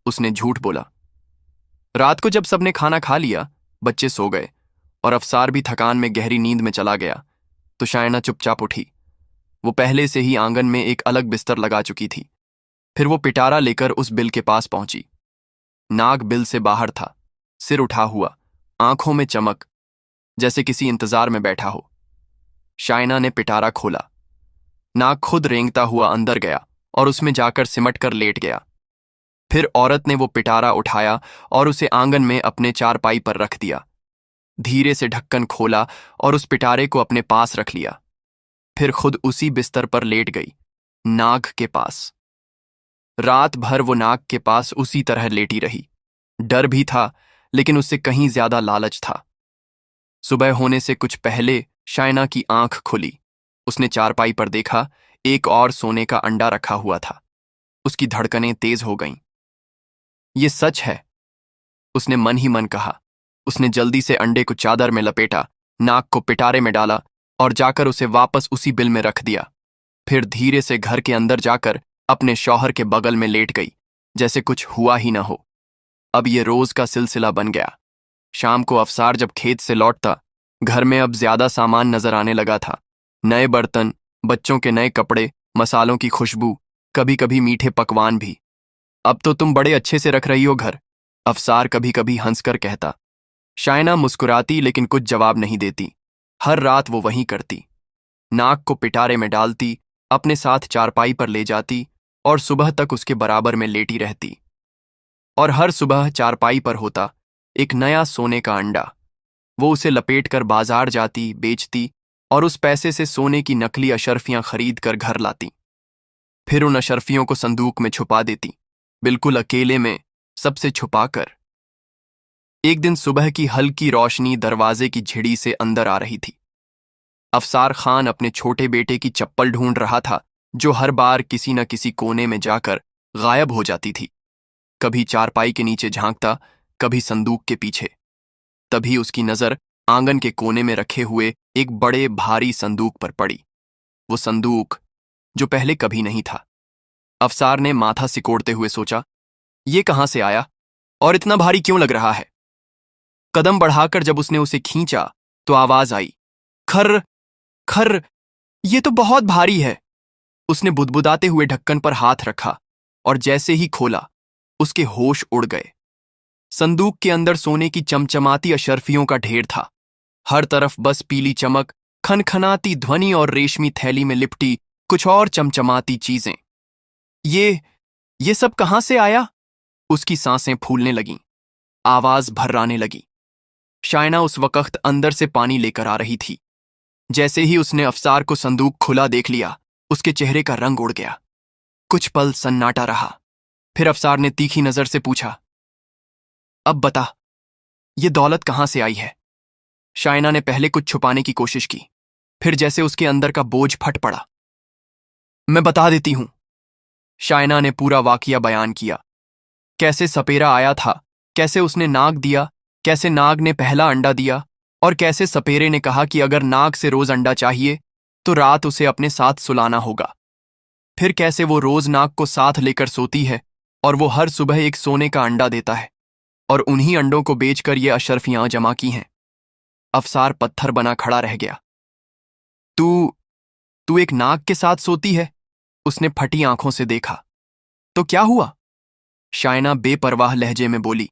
Speaker 1: उसने झूठ बोला। रात को जब सबने खाना खा लिया, बच्चे सो गए और अफसार भी थकान में गहरी नींद में चला गया, तो शायना चुपचाप उठी। वो पहले से ही आंगन में एक अलग बिस्तर लगा चुकी थी। फिर वो पिटारा लेकर उस बिल के पास पहुंची। नाग बिल से बाहर था, सिर उठा हुआ, आंखों में चमक, जैसे किसी इंतजार में बैठा हो। शायना ने पिटारा खोला। नाग खुद रेंगता हुआ अंदर गया और उसमें जाकर सिमट कर लेट गया। फिर औरत ने वो पिटारा उठाया और उसे आंगन में अपने चारपाई पर रख दिया। धीरे से ढक्कन खोला और उस पिटारे को अपने पास रख लिया। फिर खुद उसी बिस्तर पर लेट गई, नाग के पास। रात भर वो नाग के पास उसी तरह लेटी रही। डर भी था, लेकिन उससे कहीं ज्यादा लालच था। सुबह होने से कुछ पहले शायना की आंख खुली। उसने चारपाई पर देखा, एक और सोने का अंडा रखा हुआ था। उसकी धड़कनें तेज हो गईं। ये सच है, उसने मन ही मन कहा। उसने जल्दी से अंडे को चादर में लपेटा, नाग को पिटारे में डाला और जाकर उसे वापस उसी बिल में रख दिया। फिर धीरे से घर के अंदर जाकर अपने शौहर के बगल में लेट गई, जैसे कुछ हुआ ही न हो। अब ये रोज का सिलसिला बन गया। शाम को अफसार जब खेत से लौटता, घर में अब ज्यादा सामान नजर आने लगा था। नए बर्तन, बच्चों के नए कपड़े, मसालों की खुशबू, कभी कभी मीठे पकवान भी। अब तो तुम बड़े अच्छे से रख रही हो घर, अफसार कभी कभी हंसकर कहता। शायना मुस्कुराती लेकिन कुछ जवाब नहीं देती। हर रात वो वहीं करती। नाग को पिटारे में डालती, अपने साथ चारपाई पर ले जाती और सुबह तक उसके बराबर में लेटी रहती। और हर सुबह चारपाई पर होता एक नया सोने का अंडा। वो उसे लपेटकर बाजार जाती, बेचती और उस पैसे से सोने की नकली अशर्फियां खरीद कर घर लाती। फिर उन अशर्फियों को संदूक में छुपा देती, बिल्कुल अकेले में, सबसे छुपाकर। एक दिन सुबह की हल्की रोशनी दरवाजे की झिड़ी से अंदर आ रही थी। अफसार खान अपने छोटे बेटे की चप्पल ढूंढ रहा था, जो हर बार किसी न किसी कोने में जाकर गायब हो जाती थी। कभी चारपाई के नीचे झांकता, कभी संदूक के पीछे। तभी उसकी नजर आंगन के कोने में रखे हुए एक बड़े भारी संदूक पर पड़ी। वो संदूक जो पहले कभी नहीं था। अफसार ने माथा सिकोड़ते हुए सोचा, ये कहां से आया और इतना भारी क्यों लग रहा है? कदम बढ़ाकर जब उसने उसे खींचा तो आवाज आई, खर्र खर्र, ये तो बहुत भारी है। उसने बुदबुदाते हुए ढक्कन पर हाथ रखा और जैसे ही खोला, उसके होश उड़ गए। संदूक के अंदर सोने की चमचमाती अशर्फियों का ढेर था। हर तरफ बस पीली चमक, खनखनाती ध्वनि और रेशमी थैली में लिपटी कुछ और चमचमाती चीजें। ये सब कहां से आया? उसकी सांसें फूलने लगीं। आवाज भर्राने लगी। शायना उस वक्त अंदर से पानी लेकर आ रही थी। जैसे ही उसने अफसार को संदूक खुला देख लिया, उसके चेहरे का रंग उड़ गया। कुछ पल सन्नाटा रहा। फिर अफसार ने तीखी नजर से पूछा, अब बता, ये दौलत कहां से आई है? शायना ने पहले कुछ छुपाने की कोशिश की, फिर जैसे उसके अंदर का बोझ फट पड़ा। मैं बता देती हूं। शायना ने पूरा वाकया बयान किया। कैसे सपेरा आया था, कैसे उसने नाग दिया, कैसे नाग ने पहला अंडा दिया, और कैसे सपेरे ने कहा कि अगर नाग से रोज अंडा चाहिए तो रात उसे अपने साथ सुलाना होगा। फिर कैसे वो रोज नाग को साथ लेकर सोती है और वो हर सुबह एक सोने का अंडा देता है, और उन्हीं अंडों को बेचकर ये अशरफियां जमा की हैं। अफसार पत्थर बना खड़ा रह गया। तू तू एक नाग के साथ सोती है? उसने फटी आंखों से देखा। तो क्या हुआ? शायना बेपरवाह लहजे में बोली,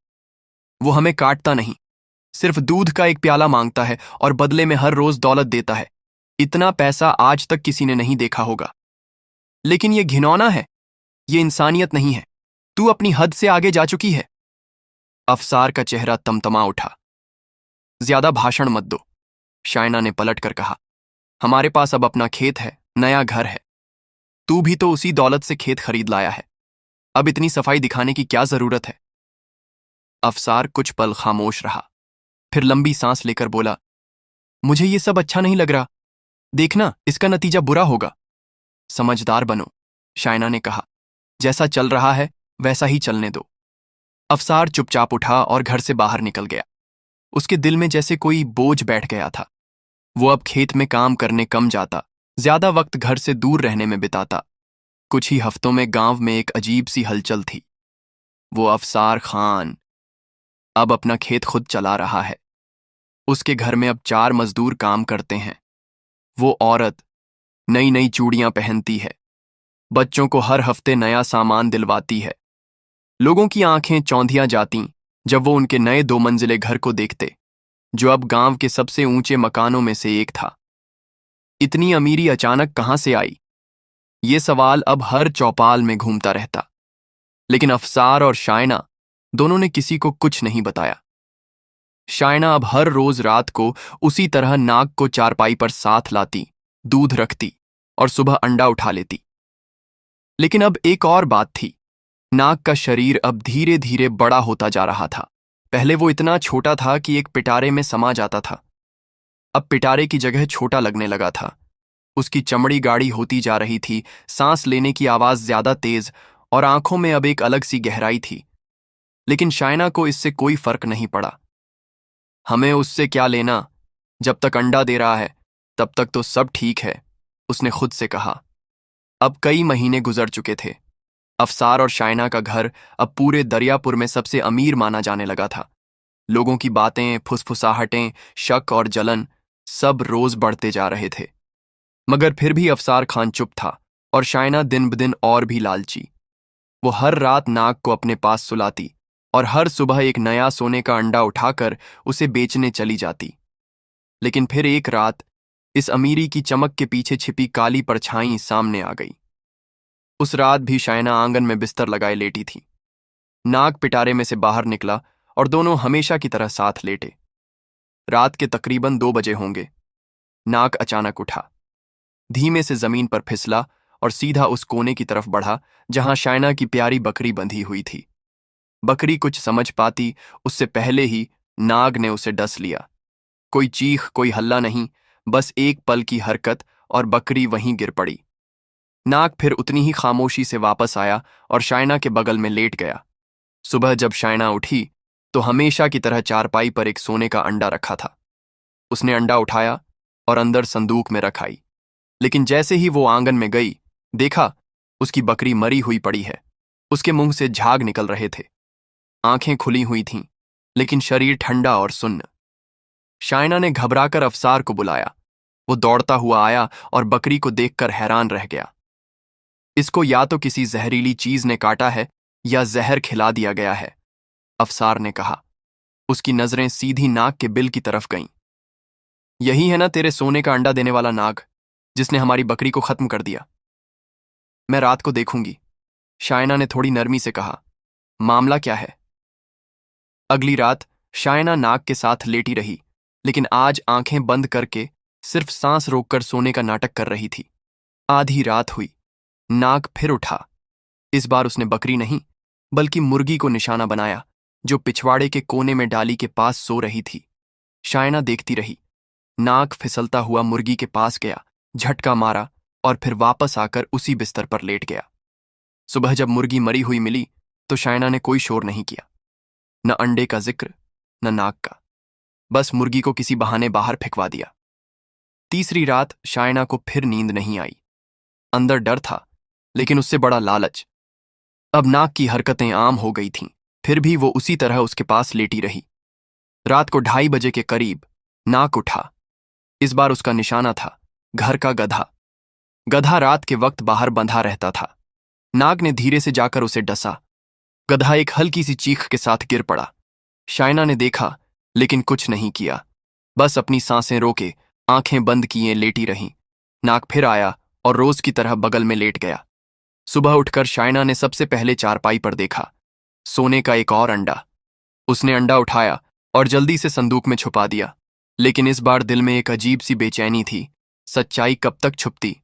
Speaker 1: वो हमें काटता नहीं, सिर्फ दूध का एक प्याला मांगता है और बदले में हर रोज दौलत देता है। इतना पैसा आज तक किसी ने नहीं देखा होगा। लेकिन ये घिनौना है, ये इंसानियत नहीं है। तू अपनी हद से आगे जा चुकी है। अफसार का चेहरा तमतमा उठा। ज्यादा भाषण मत दो, शायना ने पलट कर कहा। हमारे पास अब अपना खेत है, नया घर है। तू भी तो उसी दौलत से खेत खरीद लाया है। अब इतनी सफाई दिखाने की क्या जरूरत है? अफसार कुछ पल खामोश रहा, फिर लंबी सांस लेकर बोला, मुझे ये सब अच्छा नहीं लग रहा। देखना, इसका नतीजा बुरा होगा। समझदार बनो, शायना ने कहा। जैसा चल रहा है वैसा ही चलने दो। अफसार चुपचाप उठा और घर से बाहर निकल गया। उसके दिल में जैसे कोई बोझ बैठ गया था। वो अब खेत में काम करने कम जाता, ज्यादा वक्त घर से दूर रहने में बिताता। कुछ ही हफ्तों में गांव में एक अजीब सी हलचल थी। वो अफसार खान अब अपना खेत खुद चला रहा है। उसके घर में अब 4 मजदूर काम करते हैं। वो औरत नई नई चूड़ियां पहनती है, बच्चों को हर हफ्ते नया सामान दिलवाती है। लोगों की आंखें चौंधियां जातीं जब वो उनके नए 2 मंजिले घर को देखते, जो अब गांव के सबसे ऊंचे मकानों में से एक था। इतनी अमीरी अचानक कहां से आई? ये सवाल अब हर चौपाल में घूमता रहता। लेकिन अफसार और शायना दोनों ने किसी को कुछ नहीं बताया। शायना अब हर रोज रात को उसी तरह नाग को चारपाई पर साथ लाती, दूध रखती और सुबह अंडा उठा लेती। लेकिन अब एक और बात थी। नाग का शरीर अब धीरे धीरे बड़ा होता जा रहा था। पहले वो इतना छोटा था कि एक पिटारे में समा जाता था। अब पिटारे की जगह छोटा लगने लगा था। उसकी चमड़ी गाढ़ी होती जा रही थी, सांस लेने की आवाज ज्यादा तेज, और आंखों में अब एक अलग सी गहराई थी। लेकिन शायना को इससे कोई फर्क नहीं पड़ा। हमें उससे क्या लेना? जब तक अंडा दे रहा है तब तक तो सब ठीक है, उसने खुद से कहा। अब कई महीने गुजर चुके थे। अफसार और शायना का घर अब पूरे दरियापुर में सबसे अमीर माना जाने लगा था। लोगों की बातें, फुसफुसाहटें, शक और जलन सब रोज बढ़ते जा रहे थे। मगर फिर भी अफसार खान चुप था, और शायना दिन ब दिन और भी लालची। वो हर रात नाग को अपने पास सुलाती और हर सुबह एक नया सोने का अंडा उठाकर उसे बेचने चली जाती। लेकिन फिर एक रात इस अमीरी की चमक के पीछे छिपी काली परछाई सामने आ गई। उस रात भी शायना आंगन में बिस्तर लगाए लेटी थी। नाग पिटारे में से बाहर निकला और दोनों हमेशा की तरह साथ लेटे। रात के तकरीबन 2 बजे होंगे। नाग अचानक उठा, धीमे से जमीन पर फिसला और सीधा उस कोने की तरफ बढ़ा जहां शायना की प्यारी बकरी बंधी हुई थी। बकरी कुछ समझ पाती उससे पहले ही नाग ने उसे डस लिया। कोई चीख, कोई हल्ला नहीं, बस एक पल की हरकत और बकरी वहीं गिर पड़ी। नाग फिर उतनी ही खामोशी से वापस आया और शायना के बगल में लेट गया। सुबह जब शायना उठी तो हमेशा की तरह चारपाई पर एक सोने का अंडा रखा था। उसने अंडा उठाया और अंदर संदूक में रखाई। लेकिन जैसे ही वो आंगन में गई, देखा उसकी बकरी मरी हुई पड़ी है। उसके मुंह से झाग निकल रहे थे। आंखें खुली हुई थीं, लेकिन शरीर ठंडा और सुन्न। शायना ने घबराकर अफसार को बुलाया। वो दौड़ता हुआ आया और बकरी को देखकर हैरान रह गया। इसको या तो किसी जहरीली चीज ने काटा है या जहर खिला दिया गया है, अफसार ने कहा। उसकी नजरें सीधी नाग के बिल की तरफ गईं। यही है ना तेरे सोने का अंडा देने वाला नाग, जिसने हमारी बकरी को खत्म कर दिया? मैं रात को देखूंगी, शायना ने थोड़ी नरमी से कहा। मामला क्या है? अगली रात शायना नाग के साथ लेटी रही, लेकिन आज आंखें बंद करके सिर्फ सांस रोककर सोने का नाटक कर रही थी। आधी रात हुई, नाग फिर उठा। इस बार उसने बकरी नहीं बल्कि मुर्गी को निशाना बनाया, जो पिछवाड़े के कोने में डाली के पास सो रही थी। शायना देखती रही। नाग फिसलता हुआ मुर्गी के पास गया, झटका मारा और फिर वापस आकर उसी बिस्तर पर लेट गया। सुबह जब मुर्गी मरी हुई मिली तो शायना ने कोई शोर नहीं किया, न अंडे का जिक्र न नाग का। बस मुर्गी को किसी बहाने बाहर फेंकवा दिया। तीसरी रात शायना को फिर नींद नहीं आई। अंदर डर था, लेकिन उससे बड़ा लालच। अब नाग की हरकतें आम हो गई थीं, फिर भी वो उसी तरह उसके पास लेटी रही। रात को 2:30 के करीब नाग उठा। इस बार उसका निशाना था घर का गधा। गधा रात के वक्त बाहर बंधा रहता था। नाग ने धीरे से जाकर उसे डसा। गधा एक हल्की सी चीख के साथ गिर पड़ा। शायना ने देखा, लेकिन कुछ नहीं किया। बस अपनी सांसें रोके आंखें बंद किए लेटी रहीं। नाग फिर आया और रोज की तरह बगल में लेट गया। सुबह उठकर शायना ने सबसे पहले चारपाई पर देखा सोने का एक और अंडा। उसने अंडा उठाया और जल्दी से संदूक में छुपा दिया, लेकिन इस बार दिल में एक अजीब सी बेचैनी थी। सच्चाई कब तक छुपती?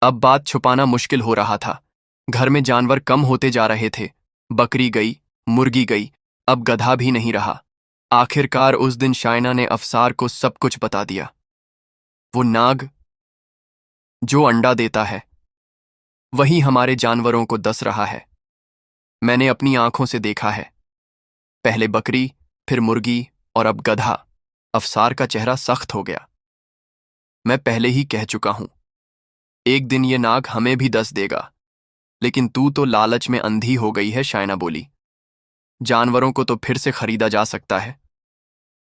Speaker 1: अब बात छुपाना मुश्किल हो रहा था। घर में जानवर कम होते जा रहे थे। बकरी गई, मुर्गी गई, अब गधा भी नहीं रहा। आखिरकार उस दिन शायना ने अफसार को सब कुछ बता दिया। वो नाग जो अंडा देता है, वही हमारे जानवरों को डस रहा है। मैंने अपनी आंखों से देखा है। पहले बकरी, फिर मुर्गी और अब गधा। अफसार का चेहरा सख्त हो गया। मैं पहले ही कह चुका हूं, एक दिन ये नाग हमें भी डस देगा। लेकिन तू तो लालच में अंधी हो गई है, शायना बोली। जानवरों को तो फिर से खरीदा जा सकता है,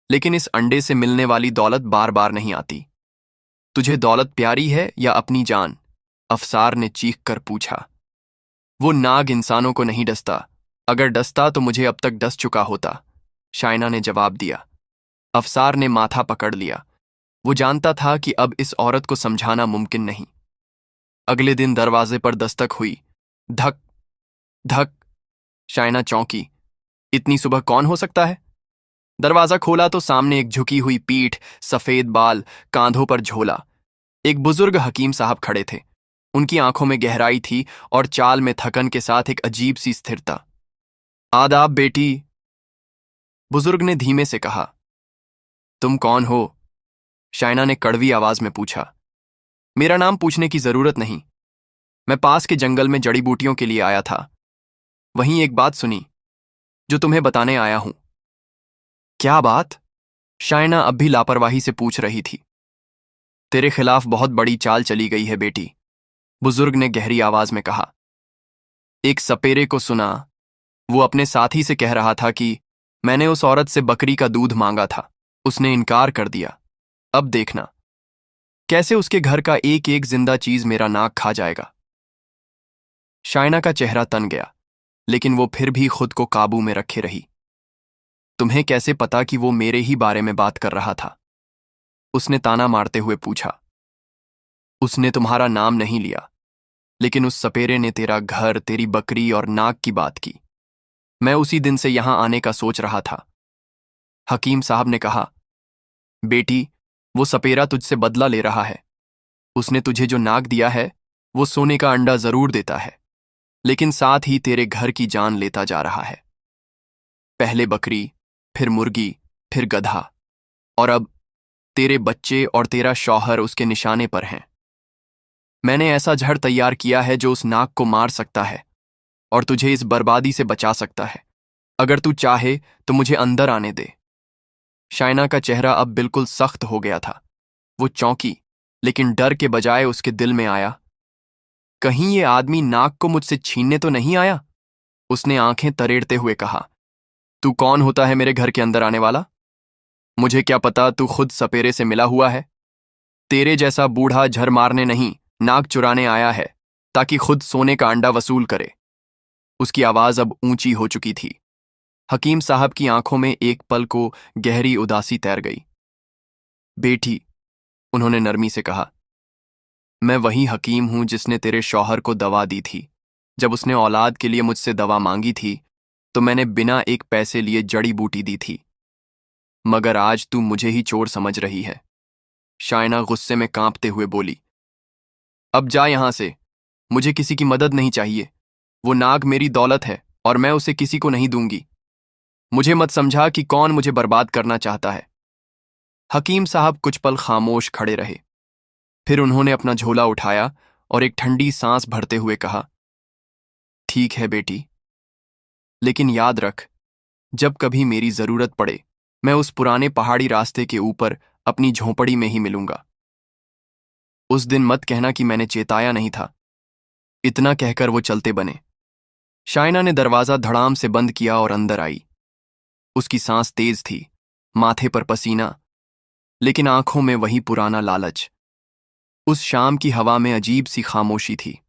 Speaker 1: लेकिन इस अंडे से मिलने वाली दौलत बार बार नहीं आती। तुझे दौलत प्यारी है या अपनी जान? अफसार ने चीख कर पूछा। वो नाग इंसानों को नहीं डसता। अगर डसता तो मुझे अब तक डस चुका होता, शायना ने जवाब दिया। अफसार ने माथा पकड़ लिया। वो जानता था कि अब इस औरत को समझाना मुमकिन नहीं। अगले दिन दरवाजे पर दस्तक हुई। धक धक। शायना चौंकी। इतनी सुबह कौन हो सकता है? दरवाजा खोला तो सामने एक झुकी हुई पीठ, सफेद बाल, कांधों पर झोला। एक बुजुर्ग हकीम साहब खड़े थे। उनकी आंखों में गहराई थी और चाल में थकन के साथ एक अजीब सी स्थिरता। आदाब बेटी, बुजुर्ग ने धीमे से कहा। तुम कौन हो? शायना ने कड़वी आवाज में पूछा। मेरा नाम पूछने की जरूरत नहीं। मैं पास के जंगल में जड़ी बूटियों के लिए आया था। वहीं एक बात सुनी जो तुम्हें बताने आया हूं। क्या बात? शायना अब भी लापरवाही से पूछ रही थी। तेरे खिलाफ बहुत बड़ी चाल चली गई है बेटी, बुजुर्ग ने गहरी आवाज में कहा। एक सपेरे को सुना, वो अपने साथी से कह रहा था कि मैंने उस औरत से बकरी का दूध मांगा था, उसने इनकार कर दिया। अब देखना कैसे उसके घर का एक एक जिंदा चीज मेरा नाक खा जाएगा। शायना का चेहरा तन गया, लेकिन वो फिर भी खुद को काबू में रखे रही। तुम्हें कैसे पता कि वो मेरे ही बारे में बात कर रहा था? उसने ताना मारते हुए पूछा। उसने तुम्हारा नाम नहीं लिया, लेकिन उस सपेरे ने तेरा घर, तेरी बकरी और नाक की बात की। मैं उसी दिन से यहां आने का सोच रहा था। हकीम साहब ने कहा, बेटी, वो सपेरा तुझसे बदला ले रहा है। उसने तुझे जो नाक दिया है, वो सोने का अंडा जरूर देता है, लेकिन साथ ही तेरे घर की जान लेता जा रहा है। पहले बकरी, फिर मुर्गी, फिर गधा, और अब तेरे बच्चे और तेरा शौहर उसके निशाने पर हैं। मैंने ऐसा जहर तैयार किया है जो उस नाक को मार सकता है और तुझे इस बर्बादी से बचा सकता है। अगर तू चाहे तो मुझे अंदर आने दे। शायना का चेहरा अब बिल्कुल सख्त हो गया था। वो चौंकी, लेकिन डर के बजाय उसके दिल में आया, कहीं ये आदमी नाक को मुझसे छीनने तो नहीं आया? उसने आंखें तरेड़ते हुए कहा, तू कौन होता है मेरे घर के अंदर आने वाला? मुझे क्या पता तू खुद सपेरे से मिला हुआ है? तेरे जैसा बूढ़ा झर मारने नहीं, नाक चुराने आया है, ताकि खुद सोने का अंडा वसूल करे। उसकी आवाज अब ऊंची हो चुकी थी। हकीम साहब की आंखों में एक पल को गहरी उदासी तैर गई। बेटी, उन्होंने नरमी से कहा, मैं वही हकीम हूं जिसने तेरे शौहर को दवा दी थी। जब उसने औलाद के लिए मुझसे दवा मांगी थी, तो मैंने बिना एक पैसे लिए जड़ी बूटी दी थी, मगर आज तू मुझे ही चोर समझ रही है। शायना गुस्से में कांपते हुए बोली। अब जा यहां से, मुझे किसी की मदद नहीं चाहिए। वो नाग मेरी दौलत है और मैं उसे किसी को नहीं दूंगी। मुझे मत समझा कि कौन मुझे बर्बाद करना चाहता है। हकीम साहब कुछ पल खामोश खड़े रहे। फिर उन्होंने अपना झोला उठाया और एक ठंडी सांस भरते हुए कहा, ठीक है बेटी, लेकिन याद रख, जब कभी मेरी जरूरत पड़े मैं उस पुराने पहाड़ी रास्ते के ऊपर अपनी झोंपड़ी में ही मिलूंगा। उस दिन मत कहना कि मैंने चेताया नहीं था। इतना कहकर वो चलते बने। शायना ने दरवाजा धड़ाम से बंद किया और अंदर आई। उसकी सांस तेज थी, माथे पर पसीना, लेकिन आंखों में वही पुराना लालच। उस शाम की हवा में अजीब सी खामोशी थी।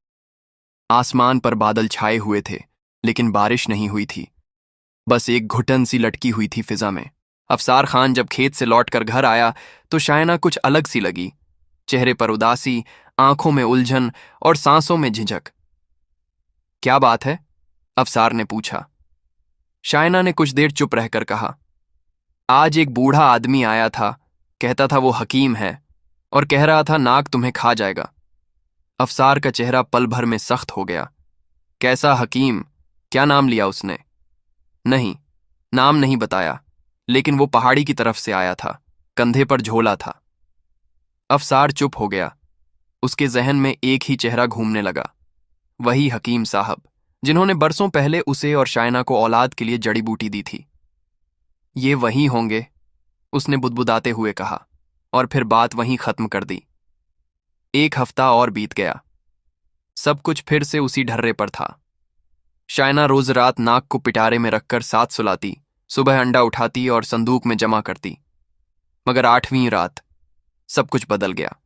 Speaker 1: आसमान पर बादल छाए हुए थे, लेकिन बारिश नहीं हुई थी। बस एक घुटन सी लटकी हुई थी फिजा में। अफसार खान जब खेत से लौटकर घर आया तो शायना कुछ अलग सी लगी। चेहरे पर उदासी, आंखों में उलझन और सांसों में झिझक। क्या बात है? अफसार ने पूछा। शायना ने कुछ देर चुप रहकर कहा, आज एक बूढ़ा आदमी आया था, कहता था वो हकीम है और कह रहा था नाग तुम्हें खा जाएगा। अफसार का चेहरा पल भर में सख्त हो गया। कैसा हकीम? क्या नाम लिया उसने? नहीं, नाम नहीं बताया, लेकिन वो पहाड़ी की तरफ से आया था, कंधे पर झोला था। अफसार चुप हो गया। उसके जहन में एक ही चेहरा घूमने लगा, वही हकीम साहब जिन्होंने बरसों पहले उसे और शायना को औलाद के लिए जड़ी बूटी दी थी। ये वही होंगे, उसने बुदबुदाते हुए कहा, और फिर बात वहीं खत्म कर दी। एक हफ्ता और बीत गया। सब कुछ फिर से उसी ढर्रे पर था। शायना रोज रात नाक को पिटारे में रखकर साथ सुलाती, सुबह अंडा उठाती और संदूक में जमा करती। मगर 8वीं रात सब कुछ बदल गया।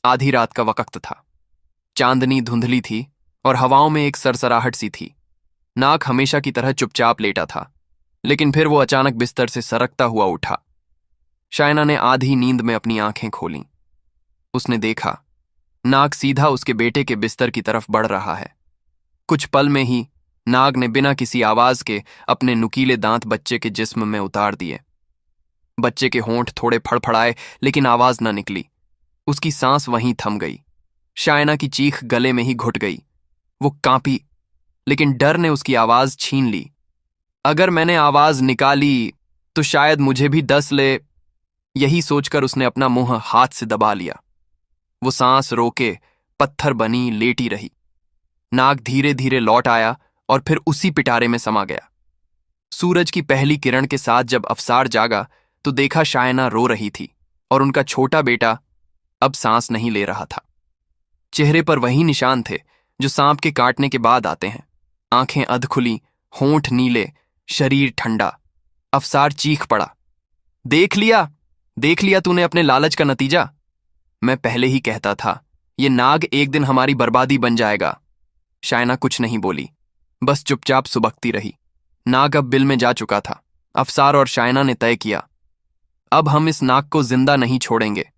Speaker 1: आधी रात का वक्त था। चांदनी धुंधली थी और हवाओं में एक सरसराहट सी थी। नाक हमेशा की तरह चुपचाप लेटा था, लेकिन फिर वो अचानक बिस्तर से सरकता हुआ उठा। शायना ने आधी नींद में अपनी आंखें खोलीं। उसने देखा, नाग सीधा उसके बेटे के बिस्तर की तरफ बढ़ रहा है। कुछ पल में ही नाग ने बिना किसी आवाज के अपने नुकीले दांत बच्चे के जिस्म में उतार दिए। बच्चे के होंठ थोड़े फड़फड़ाए, लेकिन आवाज न निकली। उसकी सांस वहीं थम गई। शायना की चीख गले में ही घुट गई। वो कांपी, लेकिन डर ने उसकी आवाज छीन ली। अगर मैंने आवाज निकाली तो शायद मुझे भी डस ले, यही सोचकर उसने अपना मुंह हाथ से दबा लिया। वो सांस रोके पत्थर बनी लेटी रही। नाग धीरे धीरे लौट आया और फिर उसी पिटारे में समा गया। सूरज की पहली किरण के साथ जब अफसार जागा तो देखा शायना रो रही थी और उनका छोटा बेटा अब सांस नहीं ले रहा था। चेहरे पर वही निशान थे जो सांप के काटने के बाद आते हैं। आंखें अधखुली, होंठ नीले, शरीर ठंडा। अफसार चीख पड़ा, देख लिया, देख लिया तूने अपने लालच का नतीजा। मैं पहले ही कहता था, ये नाग एक दिन हमारी बर्बादी बन जाएगा। शायना कुछ नहीं बोली, बस चुपचाप सुबकती रही। नाग अब बिल में जा चुका था। अफसार और शायना ने तय किया, अब हम इस नाग को जिंदा नहीं छोड़ेंगे।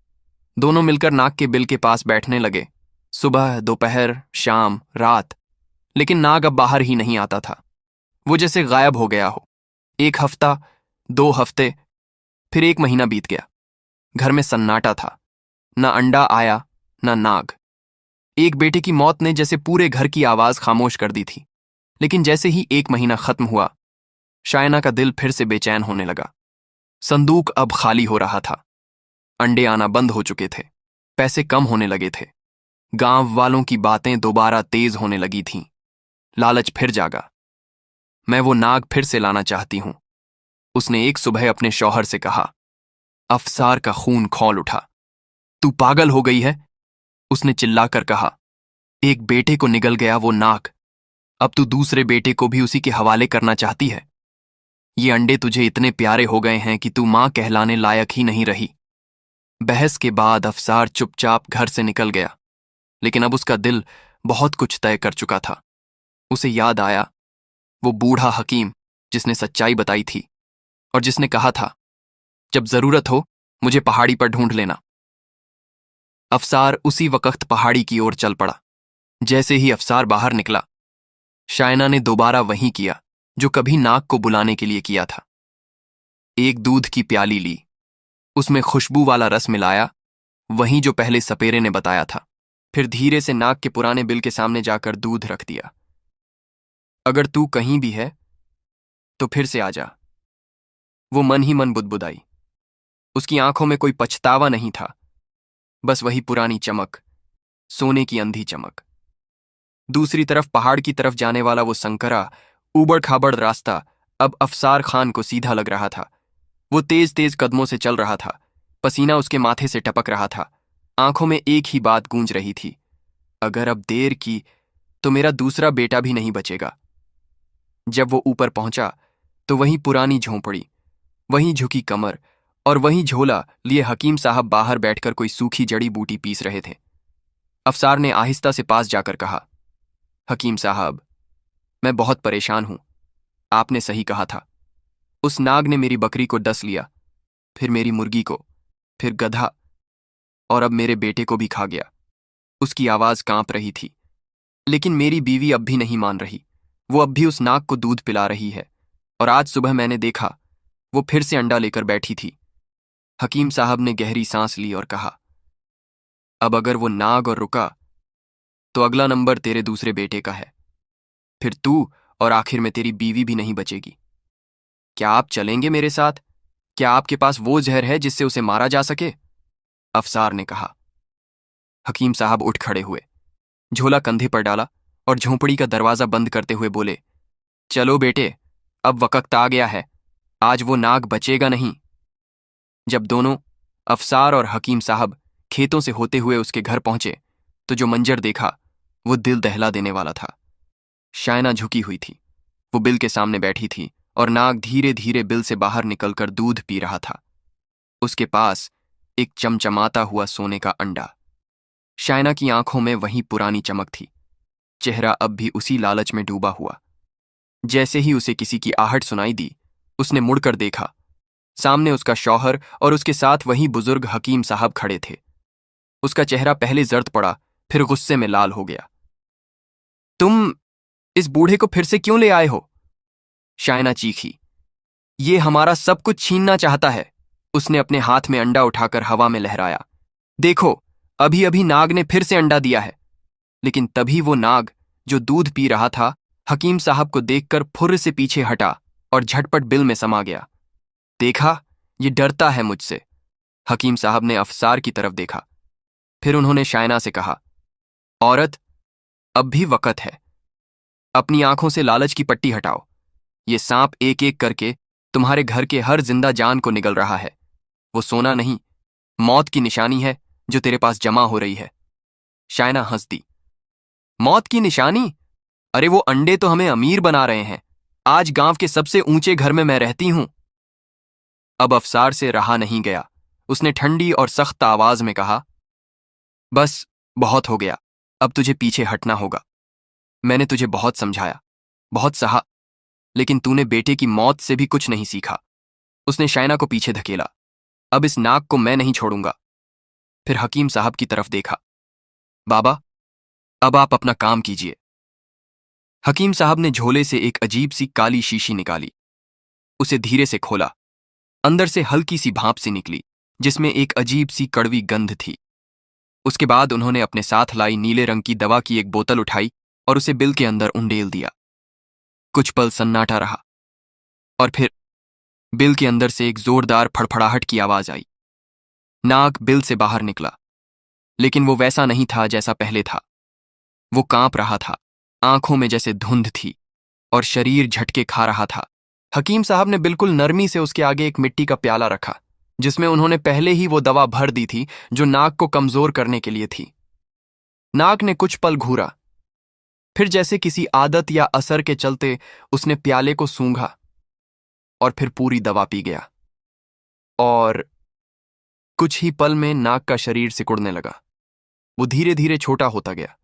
Speaker 1: दोनों मिलकर नाग के बिल के पास बैठने लगे। सुबह, दोपहर, शाम, रात, लेकिन नाग अब बाहर ही नहीं आता था। वो जैसे गायब हो गया हो। 1 हफ्ता, 2 हफ्ते, फिर 1 महीना बीत गया। घर में सन्नाटा था। न अंडा आया, न नाग। एक बेटे की मौत ने जैसे पूरे घर की आवाज खामोश कर दी थी। लेकिन जैसे ही 1 महीना खत्म हुआ, शायना का दिल फिर से बेचैन होने लगा। संदूक अब खाली हो रहा था। अंडे आना बंद हो चुके थे। पैसे कम होने लगे थे। गांव वालों की बातें दोबारा तेज होने लगी थीं। लालच फिर जागा। मैं वो नाग फिर से लाना चाहती हूं, उसने एक सुबह अपने शौहर से कहा। अफसार का खून खौल उठा। तू पागल हो गई है, उसने चिल्लाकर कहा। एक बेटे को निगल गया वो नाग, अब तू दूसरे बेटे को भी उसी के हवाले करना चाहती है। ये अंडे तुझे इतने प्यारे हो गए हैं कि तू मां कहलाने लायक ही नहीं रही। बहस के बाद अफसार चुपचाप घर से निकल गया, लेकिन अब उसका दिल बहुत कुछ तय कर चुका था। उसे याद आया वो बूढ़ा हकीम जिसने सच्चाई बताई थी और जिसने कहा था, जब जरूरत हो मुझे पहाड़ी पर ढूंढ लेना। अफसार उसी वक्त पहाड़ी की ओर चल पड़ा। जैसे ही अफसार बाहर निकला, शायना ने दोबारा वही किया। जो कभी नाग को बुलाने के लिए किया था। एक दूध की प्याली ली, उसमें खुशबू वाला रस मिलाया, वहीं जो पहले सपेरे ने बताया था। फिर धीरे से नाग के पुराने बिल के सामने जाकर दूध रख दिया। अगर तू कहीं भी है तो फिर से आ जा। वो मन ही मन बुदबुदाई। उसकी आंखों में कोई पछतावा नहीं था, बस वही पुरानी चमक, सोने की अंधी चमक। दूसरी तरफ पहाड़ की तरफ जाने वाला वो संकरा ऊबड़ खाबड़ रास्ता अब अफसार खान को सीधा लग रहा था। वो तेज तेज कदमों से चल रहा था, पसीना उसके माथे से टपक रहा था। आंखों में एक ही बात गूंज रही थी, अगर अब देर की तो मेरा दूसरा बेटा भी नहीं बचेगा। जब वो ऊपर पहुंचा तो वहीं पुरानी झोंपड़ी, वहीं झुकी कमर और वहीं झोला लिए हकीम साहब बाहर बैठकर कोई सूखी जड़ी बूटी पीस रहे थे। अफसार ने आहिस्ता से पास जाकर कहा, हकीम साहब, मैं बहुत परेशान हूं। आपने सही कहा था। उस नाग ने मेरी बकरी को डस लिया, फिर मेरी मुर्गी को, फिर गधा, और अब मेरे बेटे को भी खा गया। उसकी आवाज कांप रही थी। लेकिन मेरी बीवी अब भी नहीं मान रही। वो अब भी उस नाग को दूध पिला रही है, और आज सुबह मैंने देखा वो फिर से अंडा लेकर बैठी थी। हकीम साहब ने गहरी सांस ली और कहा, अब अगर वो नाग और रुका तो अगला नंबर तेरे दूसरे बेटे का है। फिर तू और आखिर में तेरी बीवी भी नहीं बचेगी। क्या आप चलेंगे मेरे साथ? क्या आपके पास वो जहर है जिससे उसे मारा जा सके? अफसार ने कहा। हकीम साहब उठ खड़े हुए, झोला कंधे पर डाला और झोंपड़ी का दरवाजा बंद करते हुए बोले, चलो बेटे, अब वक्त आ गया है। आज वो नाग बचेगा नहीं। जब दोनों, अफसार और हकीम साहब, खेतों से होते हुए उसके घर पहुंचे तो जो मंजर देखा वो दिल दहला देने वाला था। शायना झुकी हुई थी, वो बिल के सामने बैठी थी और नाग धीरे धीरे बिल से बाहर निकलकर दूध पी रहा था। उसके पास एक चमचमाता हुआ सोने का अंडा। शायना की आंखों में वही पुरानी चमक थी, चेहरा अब भी उसी लालच में डूबा हुआ। जैसे ही उसे किसी की आहट सुनाई दी, उसने मुड़कर देखा। सामने उसका शौहर और उसके साथ वही बुजुर्ग हकीम साहब खड़े थे। उसका चेहरा पहले जर्द पड़ा, फिर गुस्से में लाल हो गया। तुम इस बूढ़े को फिर से क्यों ले आए हो? शायना चीखी। ये हमारा सब कुछ छीनना चाहता है। उसने अपने हाथ में अंडा उठाकर हवा में लहराया। देखो, अभी अभी नाग ने फिर से अंडा दिया है। लेकिन तभी वो नाग जो दूध पी रहा था, हकीम साहब को देखकर फुर्र से पीछे हटा और झटपट बिल में समा गया। देखा, ये डरता है मुझसे। हकीम साहब ने अफसार की तरफ देखा, फिर उन्होंने शायना से कहा, औरत, अब भी वक्त है। अपनी आंखों से लालच की पट्टी हटाओ। ये सांप एक एक करके तुम्हारे घर के हर जिंदा जान को निगल रहा है। वो सोना नहीं, मौत की निशानी है जो तेरे पास जमा हो रही है। शायना हंस दी। मौत की निशानी? अरे वो अंडे तो हमें अमीर बना रहे हैं। आज गांव के सबसे ऊंचे घर में मैं रहती हूं। अब अफसार से रहा नहीं गया। उसने ठंडी और सख्त आवाज में कहा, बस बहुत हो गया, अब तुझे पीछे हटना होगा। मैंने तुझे बहुत समझाया, बहुत सहा, लेकिन तूने बेटे की मौत से भी कुछ नहीं सीखा। उसने शायना को पीछे धकेला। अब इस नाग को मैं नहीं छोड़ूंगा। फिर हकीम साहब की तरफ देखा। बाबा, अब आप अपना काम कीजिए। हकीम साहब ने झोले से एक अजीब सी काली शीशी निकाली। उसे धीरे से खोला। अंदर से हल्की सी भाप सी निकली, जिसमें एक अजीब सी कड़वी गंध थी। उसके बाद उन्होंने अपने साथ लाई नीले रंग की दवा की एक बोतल उठाई और उसे बिल के अंदर उंडेल दिया। कुछ पल सन्नाटा रहा, और फिर बिल के अंदर से एक जोरदार फड़फड़ाहट की आवाज आई। नाग बिल से बाहर निकला, लेकिन वो वैसा नहीं था जैसा पहले था। वो कांप रहा था, आंखों में जैसे धुंध थी, और शरीर झटके खा रहा था। हकीम साहब ने बिल्कुल नरमी से उसके आगे एक मिट्टी का प्याला रखा, जिसमें उन्होंने पहले ही वो दवा भर दी थी जो नाग को कमजोर करने के लिए थी। नाग ने कुछ पल घूरा, फिर जैसे किसी आदत या असर के चलते उसने प्याले को सूंघा और फिर पूरी दवा पी गया। और कुछ ही पल में नाग का शरीर सिकुड़ने लगा। वो धीरे धीरे छोटा होता गया।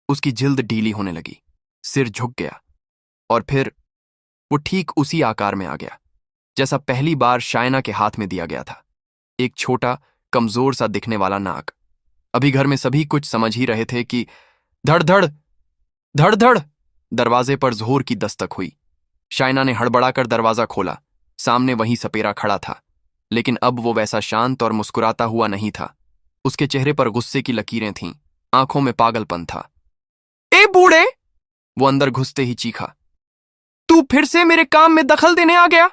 Speaker 1: उसकी जिल्द ढीली होने लगी, सिर झुक गया, और फिर वो ठीक उसी आकार में आ गया जैसा पहली बार शायना के हाथ में दिया गया था। एक छोटा, कमजोर सा दिखने वाला नाग। अभी घर में सभी कुछ समझ ही रहे थे कि धड़ धड़ धड़ धड़ दरवाजे पर जोर की दस्तक हुई। शाइना ने हड़बड़ाकर दरवाजा खोला। सामने वही सपेरा खड़ा था, लेकिन अब वो वैसा शांत और मुस्कुराता हुआ नहीं था। उसके चेहरे पर गुस्से की लकीरें थीं, आंखों में पागलपन था। ए बूढ़े! वो अंदर घुसते ही चीखा। तू फिर से मेरे काम में दखल देने आ गया?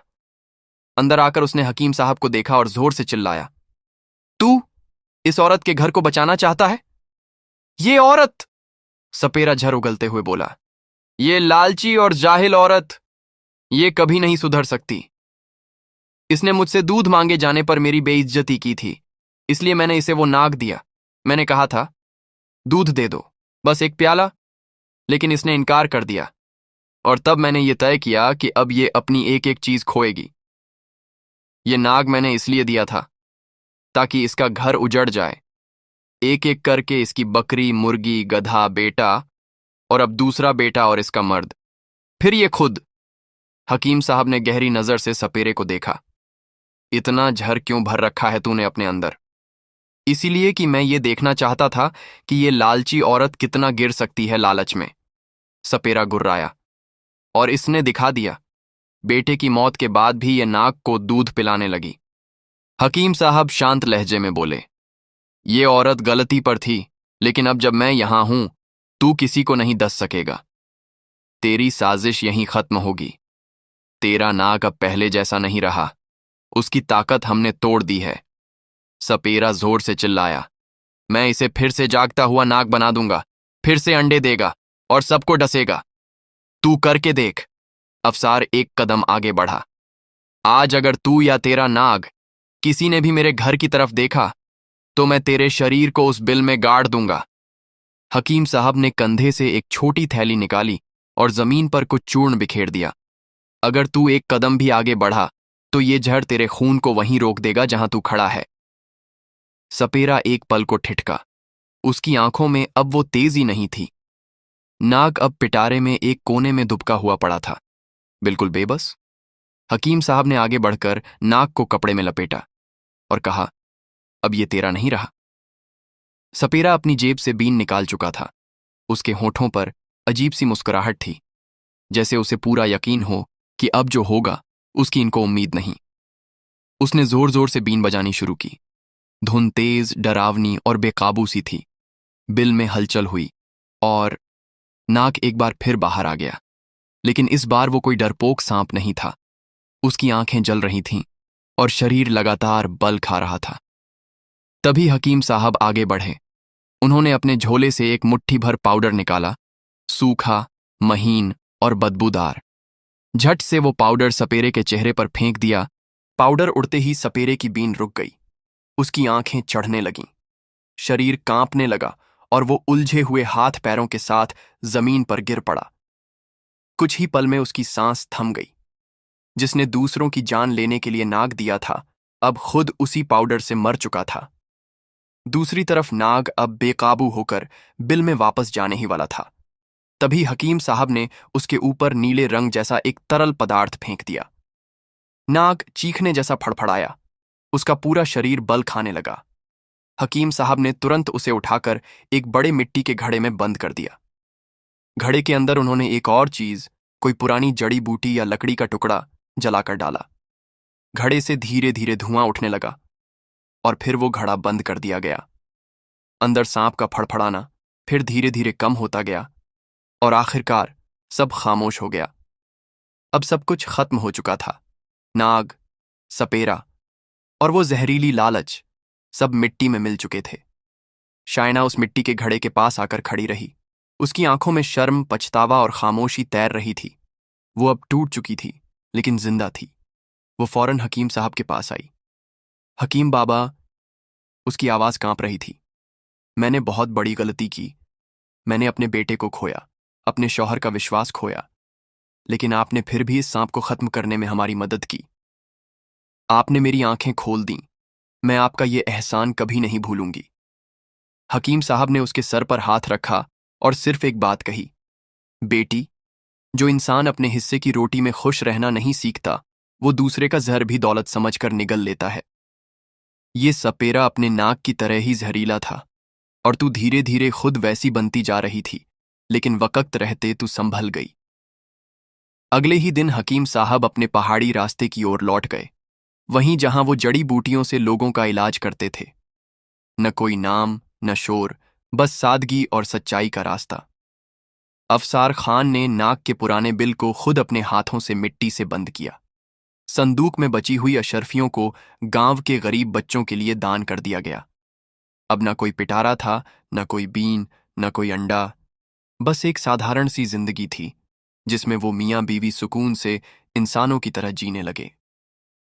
Speaker 1: अंदर आकर उसने हकीम साहब को देखा और जोर से चिल्लाया, तू इस औरत के घर को बचाना चाहता है? ये औरत! सपेरा झर उगलते हुए बोला, ये लालची और जाहिल औरत, ये कभी नहीं सुधर सकती। इसने मुझसे दूध मांगे जाने पर मेरी बेइज्जती की थी, इसलिए मैंने इसे वो नाग दिया। मैंने कहा था, दूध दे दो, बस एक प्याला, लेकिन इसने इनकार कर दिया। और तब मैंने ये तय किया कि अब ये अपनी एक एक चीज खोएगी। ये नाग मैंने इसलिए दिया था ताकि इसका घर उजड़ जाए। एक एक करके इसकी बकरी, मुर्गी, गधा, बेटा, और अब दूसरा बेटा और इसका मर्द, फिर ये खुद। हकीम साहब ने गहरी नजर से सपेरे को देखा। इतना झर क्यों भर रखा है तूने अपने अंदर? इसीलिए कि मैं ये देखना चाहता था कि ये लालची औरत कितना गिर सकती है लालच में। सपेरा गुर्राया, और इसने दिखा दिया। बेटे की मौत के बाद भी ये नाग को दूध पिलाने लगी। हकीम साहब शांत लहजे में बोले, ये औरत गलती पर थी, लेकिन अब जब मैं यहां हूं, तू किसी को नहीं दस सकेगा। तेरी साजिश यहीं खत्म होगी। तेरा नाग अब पहले जैसा नहीं रहा, उसकी ताकत हमने तोड़ दी है। सपेरा जोर से चिल्लाया, मैं इसे फिर से जागता हुआ नाग बना दूंगा, फिर से अंडे देगा और सबको डसेगा। तू करके देख। अफसार एक कदम आगे बढ़ा। आज अगर तू या तेरा नाग किसी ने भी मेरे घर की तरफ देखा, तो मैं तेरे शरीर को उस बिल में गाड़ दूंगा। हकीम साहब ने कंधे से एक छोटी थैली निकाली और जमीन पर कुछ चूर्ण बिखेर दिया। अगर तू एक कदम भी आगे बढ़ा, तो ये जहर तेरे खून को वहीं रोक देगा जहां तू खड़ा है। सपेरा एक पल को ठिठका। उसकी आंखों में अब वो तेजी नहीं थी। नाग अब पिटारे में एक कोने में दुबका हुआ पड़ा था, बिल्कुल बेबस। हकीम साहब ने आगे बढ़कर नाग को कपड़े में लपेटा और कहा, अब ये तेरा नहीं रहा। सपेरा अपनी जेब से बीन निकाल चुका था। उसके होठों पर अजीब सी मुस्कुराहट थी, जैसे उसे पूरा यकीन हो कि अब जो होगा उसकी इनको उम्मीद नहीं। उसने जोर जोर से बीन बजानी शुरू की। धुन तेज, डरावनी और बेकाबू सी थी। बिल में हलचल हुई और नाग एक बार फिर बाहर आ गया, लेकिन इस बार वो कोई डरपोक सांप नहीं था। उसकी आंखें जल रही थीं और शरीर लगातार बल खा रहा था। तभी हकीम साहब आगे बढ़े। उन्होंने अपने झोले से एक मुट्ठी भर पाउडर निकाला, सूखा, महीन और बदबूदार। झट से वो पाउडर सपेरे के चेहरे पर फेंक दिया। पाउडर उड़ते ही सपेरे की बीन रुक गई। उसकी आंखें चढ़ने लगीं, शरीर कांपने लगा और वो उलझे हुए हाथ पैरों के साथ जमीन पर गिर पड़ा। कुछ ही पल में उसकी सांस थम गई। जिसने दूसरों की जान लेने के लिए नाग दिया था, अब खुद उसी पाउडर से मर चुका था। दूसरी तरफ नाग अब बेकाबू होकर बिल में वापस जाने ही वाला था। तभी हकीम साहब ने उसके ऊपर नीले रंग जैसा एक तरल पदार्थ फेंक दिया। नाग चीखने जैसा फड़फड़ाया। उसका पूरा शरीर बल खाने लगा। हकीम साहब ने तुरंत उसे उठाकर एक बड़े मिट्टी के घड़े में बंद कर दिया। घड़े के अंदर उन्होंने एक और चीज, कोई पुरानी जड़ी बूटी या लकड़ी का टुकड़ा, जलाकर डाला। घड़े से धीरे धीरे धुआं उठने लगा और फिर वो घड़ा बंद कर दिया गया। अंदर सांप का फड़फड़ाना फिर धीरे धीरे कम होता गया और आखिरकार सब खामोश हो गया। अब सब कुछ खत्म हो चुका था। नाग, सपेरा और वो जहरीली लालच सब मिट्टी में मिल चुके थे। शाइना उस मिट्टी के घड़े के पास आकर खड़ी रही। उसकी आंखों में शर्म, पछतावा और खामोशी तैर रही थी। वो अब टूट चुकी थी, लेकिन जिंदा थी। वो फौरन हकीम साहब के पास आई। हकीम बाबा, उसकी आवाज कांप रही थी, मैंने बहुत बड़ी गलती की। मैंने अपने बेटे को खोया, अपने शौहर का विश्वास खोया, लेकिन आपने फिर भी इस सांप को खत्म करने में हमारी मदद की। आपने मेरी आंखें खोल दी। मैं आपका ये एहसान कभी नहीं भूलूंगी। हकीम साहब ने उसके सर पर हाथ रखा और सिर्फ एक बात कही, बेटी, जो इंसान अपने हिस्से की रोटी में खुश रहना नहीं सीखता, वो दूसरे का जहर भी दौलत समझकर निगल लेता है। ये सपेरा अपने नाक की तरह ही जहरीला था और तू धीरे धीरे खुद वैसी बनती जा रही थी, लेकिन वक्त रहते तू संभल गई। अगले ही दिन हकीम साहब अपने पहाड़ी रास्ते की ओर लौट गए, वहीं जहां वो जड़ी बूटियों से लोगों का इलाज करते थे। न कोई नाम, न शोर, बस सादगी और सच्चाई का रास्ता। अफसार खान ने नाक के पुराने बिल को खुद अपने हाथों से मिट्टी से बंद किया। संदूक में बची हुई अशर्फियों को गांव के गरीब बच्चों के लिए दान कर दिया गया। अब न कोई पिटारा था, न कोई बीन, न कोई अंडा, बस एक साधारण सी जिंदगी थी जिसमें वो मियाँ बीवी सुकून से इंसानों की तरह जीने लगे।